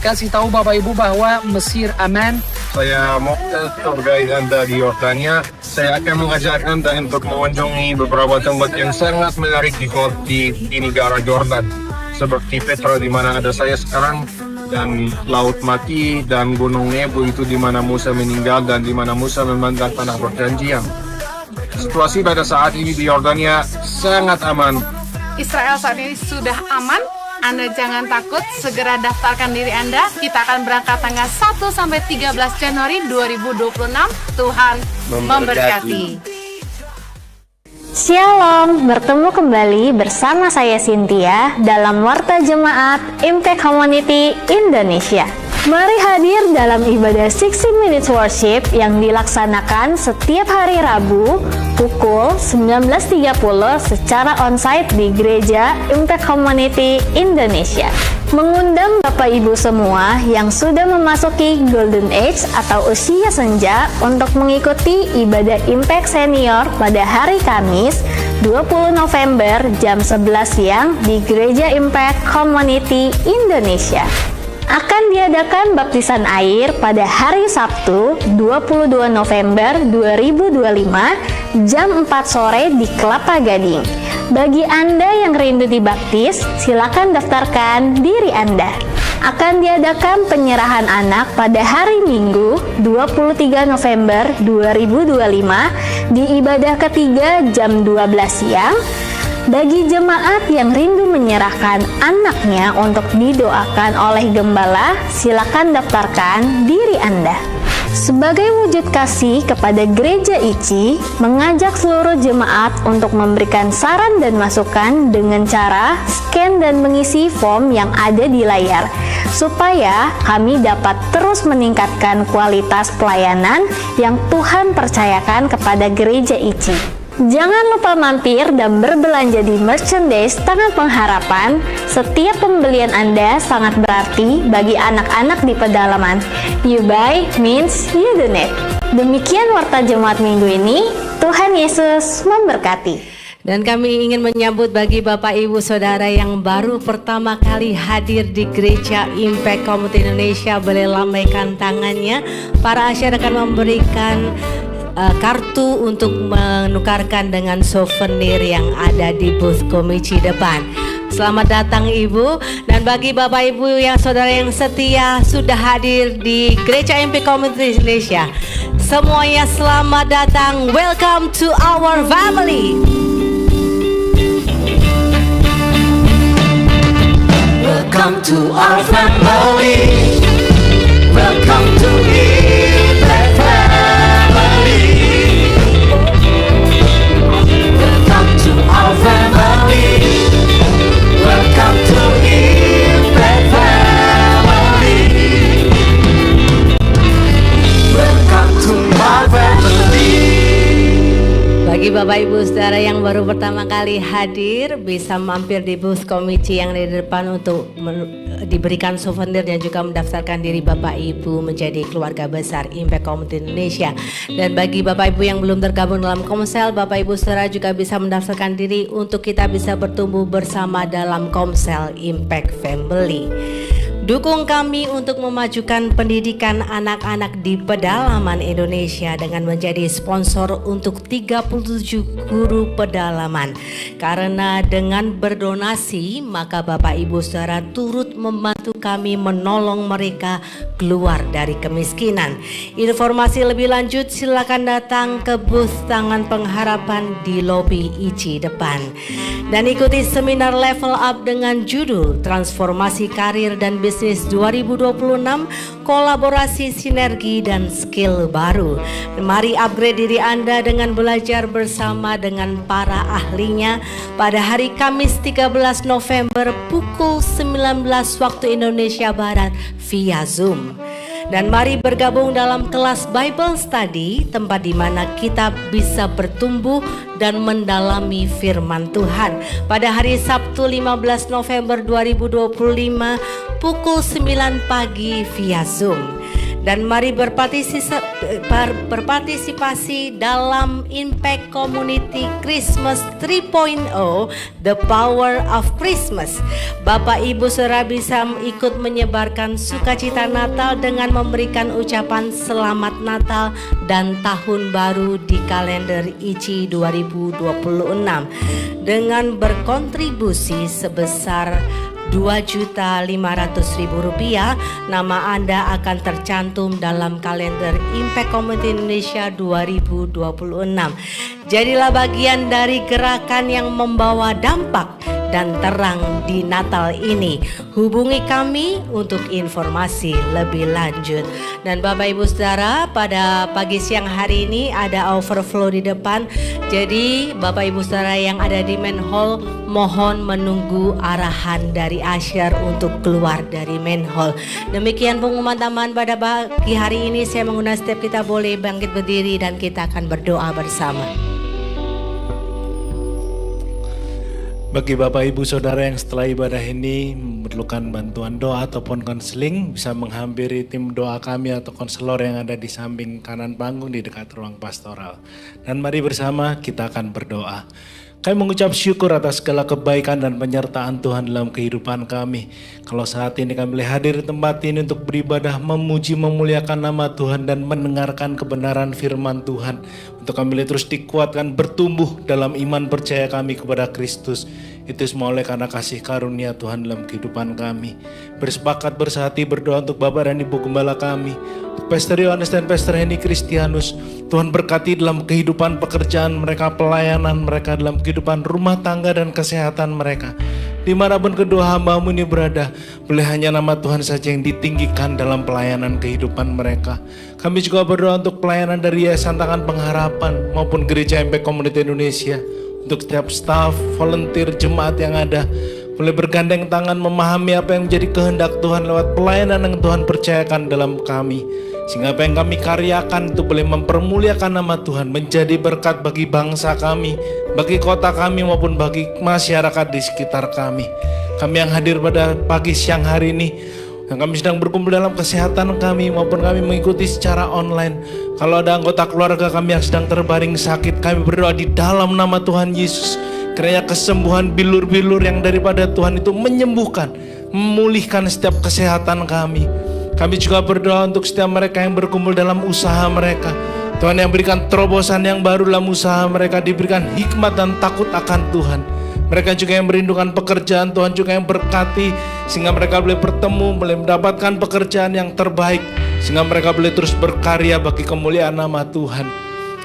kasih tahu Bapak Ibu bahwa Mesir aman. Saya mau tour guide Anda di Yordania. Saya akan mengajak Anda untuk mengunjungi beberapa tempat yang sangat menarik di negara Jordan. Seperti Petra di mana ada saya sekarang, dan Laut Mati dan Gunung Nebo itu di mana Musa meninggal dan di mana Musa memandang tanah perjanjian. Situasi pada saat ini di Yordania sangat aman. Israel saat ini sudah aman. Anda jangan takut, segera daftarkan diri Anda. Kita akan berangkat tanggal 1 sampai 13 Januari 2026. Tuhan memberkati. Shalom, bertemu kembali bersama saya Cynthia dalam Warta Jemaat Impact Community Indonesia. Mari hadir dalam ibadah 60 Minutes Worship yang dilaksanakan setiap hari Rabu pukul 19.30 secara onsite di Gereja Impact Community Indonesia. Mengundang Bapak Ibu semua yang sudah memasuki Golden Age atau usia senja untuk mengikuti ibadah Impact Senior pada hari Kamis 20 November jam 11 siang di Gereja Impact Community Indonesia. Akan diadakan baptisan air pada hari Sabtu 22 November 2025 jam 4 sore di Kelapa Gading. Bagi Anda yang rindu dibaptis, silakan daftarkan diri Anda. Akan diadakan penyerahan anak pada hari Minggu 23 November 2025 di ibadah ketiga jam 12 siang. Bagi jemaat yang rindu menyerahkan anaknya untuk didoakan oleh gembala, silakan daftarkan diri Anda. Sebagai wujud kasih kepada Gereja ICI, mengajak seluruh jemaat untuk memberikan saran dan masukan dengan cara scan dan mengisi form yang ada di layar, supaya kami dapat terus meningkatkan kualitas pelayanan yang Tuhan percayakan kepada Gereja ICI. Jangan lupa mampir dan berbelanja di merchandise Tangan Pengharapan. Setiap pembelian Anda sangat berarti bagi anak-anak di pedalaman. You buy means you donate. Demikian Warta Jemaat minggu ini. Tuhan Yesus memberkati. Dan kami ingin menyambut bagi Bapak Ibu Saudara yang baru pertama kali hadir di Gereja Impact Community Indonesia, boleh lambaikan tangannya. Para asyir akan memberikan kartu untuk menukarkan dengan souvenir yang ada di booth komisi depan. Selamat datang Ibu, dan bagi Bapak Ibu yang saudara yang setia sudah hadir di Gereja Impact Community Indonesia, semuanya selamat datang. Welcome to our family. Welcome to our family. Welcome to Impact Family. Welcome to our family. Welcome to Impact Family. Welcome to my family. Bagi Bapak Ibu Saudara yang baru pertama kali hadir, bisa mampir di booth komisi yang di depan untuk diberikan souvenir dan juga mendaftarkan diri Bapak Ibu menjadi keluarga besar Impact Community Indonesia. Dan bagi Bapak Ibu yang belum tergabung dalam Komsel, Bapak Ibu Saudara juga bisa mendaftarkan diri untuk kita bisa bertumbuh bersama dalam Komsel Impact Family. Dukung kami untuk memajukan pendidikan anak-anak di pedalaman Indonesia dengan menjadi sponsor untuk 37 guru pedalaman. Karena dengan berdonasi, maka Bapak Ibu Saudara turut membantu kami menolong mereka keluar dari kemiskinan. Informasi lebih lanjut silakan datang ke booth Tangan Pengharapan di lobi ICI depan. Dan ikuti seminar level up dengan judul Transformasi Karir dan Bisnis 2026, Kolaborasi, Sinergi, dan Skill Baru. Mari upgrade diri Anda dengan belajar bersama dengan para ahlinya pada hari Kamis 13 November pukul 19 waktu Indonesia Barat via Zoom. Dan mari bergabung dalam kelas Bible Study, tempat di mana kita bisa bertumbuh dan mendalami firman Tuhan. Pada hari Sabtu 15 November 2025 pukul 9 pagi via Zoom. Dan mari berpartisipasi dalam Impact Community Christmas 3.0, The Power of Christmas. Bapak Ibu Saudara bisa ikut menyebarkan sukacita Natal dengan memberikan ucapan Selamat Natal dan Tahun Baru di kalender ICI 2026 dengan berkontribusi sebesar Rp2.500.000. Nama Anda akan tercantum dalam kalender Impact Community Indonesia 2026. Jadilah bagian dari gerakan yang membawa dampak dan terang di Natal ini. Hubungi kami untuk informasi lebih lanjut. Dan Bapak Ibu Saudara, pada pagi siang hari ini ada overflow di depan. Jadi Bapak Ibu Saudara yang ada di main hall, mohon menunggu arahan dari Asher untuk keluar dari main hall. Demikian pengumuman tambahan pada pagi hari ini. Saya mengundang setiap kita boleh bangkit berdiri dan kita akan berdoa bersama. Bagi Bapak Ibu Saudara yang setelah ibadah ini memerlukan bantuan doa ataupun konseling, bisa menghampiri tim doa kami atau konselor yang ada di samping kanan panggung di dekat ruang pastoral. Dan mari bersama kita akan berdoa. Kami mengucap syukur atas segala kebaikan dan penyertaan Tuhan dalam kehidupan kami. Kalau saat ini kami boleh hadir di tempat ini untuk beribadah, memuji, memuliakan nama Tuhan dan mendengarkan kebenaran firman Tuhan. Untuk kami boleh terus dikuatkan, bertumbuh dalam iman percaya kami kepada Kristus. Itu semua oleh karena kasih karunia Tuhan dalam kehidupan kami. Bersepakat bersehati berdoa untuk Bapak dan Ibu Gembala kami, Pastor Yohanes dan Pastor Henny Kristianus. Tuhan berkati dalam kehidupan pekerjaan mereka, pelayanan mereka, dalam kehidupan rumah tangga dan kesehatan mereka. Dimanapun kedua hamba-Mu ini berada, boleh hanya nama Tuhan saja yang ditinggikan dalam pelayanan kehidupan mereka. Kami juga berdoa untuk pelayanan dari Yayasan Tangan Pengharapan maupun Gereja Impact Community Indonesia. Untuk setiap staf, volunteer, jemaat yang ada, boleh bergandeng tangan memahami apa yang menjadi kehendak Tuhan lewat pelayanan yang Tuhan percayakan dalam kami. Sehingga apa yang kami karyakan itu boleh mempermuliakan nama Tuhan, menjadi berkat bagi bangsa kami, bagi kota kami maupun bagi masyarakat di sekitar kami. Kami yang hadir pada pagi siang hari ini, yang kami sedang berkumpul dalam kesehatan kami maupun kami mengikuti secara online. Kalau ada anggota keluarga kami yang sedang terbaring sakit, kami berdoa di dalam nama Tuhan Yesus. Kiranya kesembuhan bilur-bilur yang daripada Tuhan itu menyembuhkan, memulihkan setiap kesehatan kami. Kami juga berdoa untuk setiap mereka yang berkumpul dalam usaha mereka. Tuhan yang berikan terobosan yang baru dalam usaha mereka, diberikan hikmat dan takut akan Tuhan. Mereka juga yang merindukan pekerjaan, Tuhan juga yang berkati sehingga mereka boleh bertemu, boleh mendapatkan pekerjaan yang terbaik, sehingga mereka boleh terus berkarya bagi kemuliaan nama Tuhan.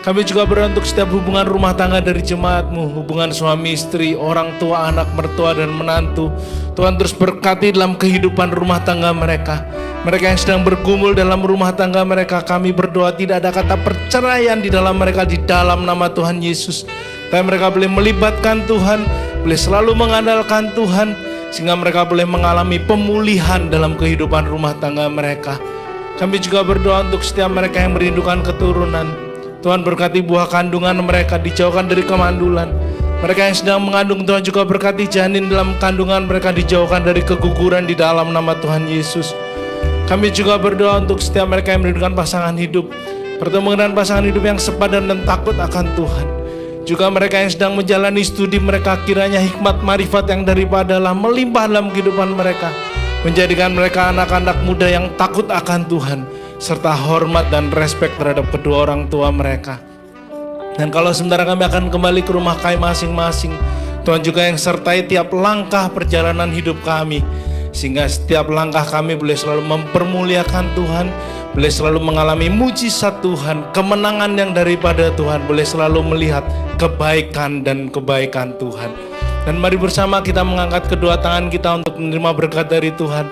Kami juga berdoa untuk setiap hubungan rumah tangga dari jemaat-Mu, hubungan suami istri, orang tua, anak, mertua, dan menantu. Tuhan terus berkati dalam kehidupan rumah tangga mereka. Mereka yang sedang bergumul dalam rumah tangga mereka, kami berdoa tidak ada kata perceraian di dalam mereka, di dalam nama Tuhan Yesus. Tapi mereka boleh melibatkan Tuhan, boleh selalu mengandalkan Tuhan, sehingga mereka boleh mengalami pemulihan dalam kehidupan rumah tangga mereka. Kami juga berdoa untuk setiap mereka yang merindukan keturunan. Tuhan berkati buah kandungan mereka, dijauhkan dari kemandulan. Mereka yang sedang mengandung, Tuhan juga berkati janin dalam kandungan mereka, dijauhkan dari keguguran di dalam nama Tuhan Yesus. Kami juga berdoa untuk setiap mereka yang merindukan pasangan hidup, bertemu dengan pasangan hidup yang sepadan dan takut akan Tuhan. Juga mereka yang sedang menjalani studi mereka, kiranya hikmat marifat yang daripada Allah melimpah dalam kehidupan mereka. menjadikan mereka anak-anak muda yang takut akan Tuhan, serta hormat dan respek terhadap kedua orang tua mereka. Dan kalau sementara kami akan kembali ke rumah kami masing-masing, Tuhan juga yang sertai tiap langkah perjalanan hidup kami, sehingga setiap langkah kami boleh selalu mempermuliakan Tuhan, boleh selalu mengalami mujizat Tuhan, kemenangan yang daripada Tuhan, boleh selalu melihat kebaikan dan kebaikan Tuhan. Dan mari bersama kita mengangkat kedua tangan kita untuk menerima berkat dari Tuhan.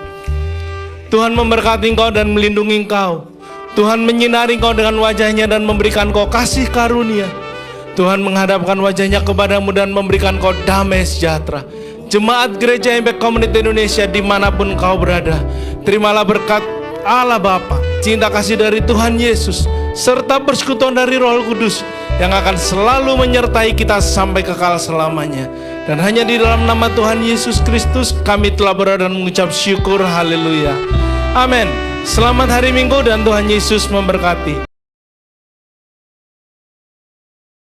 Tuhan memberkati engkau dan melindungi engkau. Tuhan menyinari engkau dengan wajahnya dan memberikan engkau kasih karunia. Tuhan menghadapkan wajahnya kepadamu dan memberikan engkau damai sejahtera. Jemaat Gereja Impact Community Indonesia dimanapun engkau berada, terimalah berkat Allah Bapa, cinta kasih dari Tuhan Yesus, serta persekutuan dari Roh Kudus yang akan selalu menyertai kita sampai kekal selamanya. Dan hanya di dalam nama Tuhan Yesus Kristus kami telah berdoa dan mengucap syukur. Haleluya. Amin. Selamat hari Minggu dan Tuhan Yesus memberkati.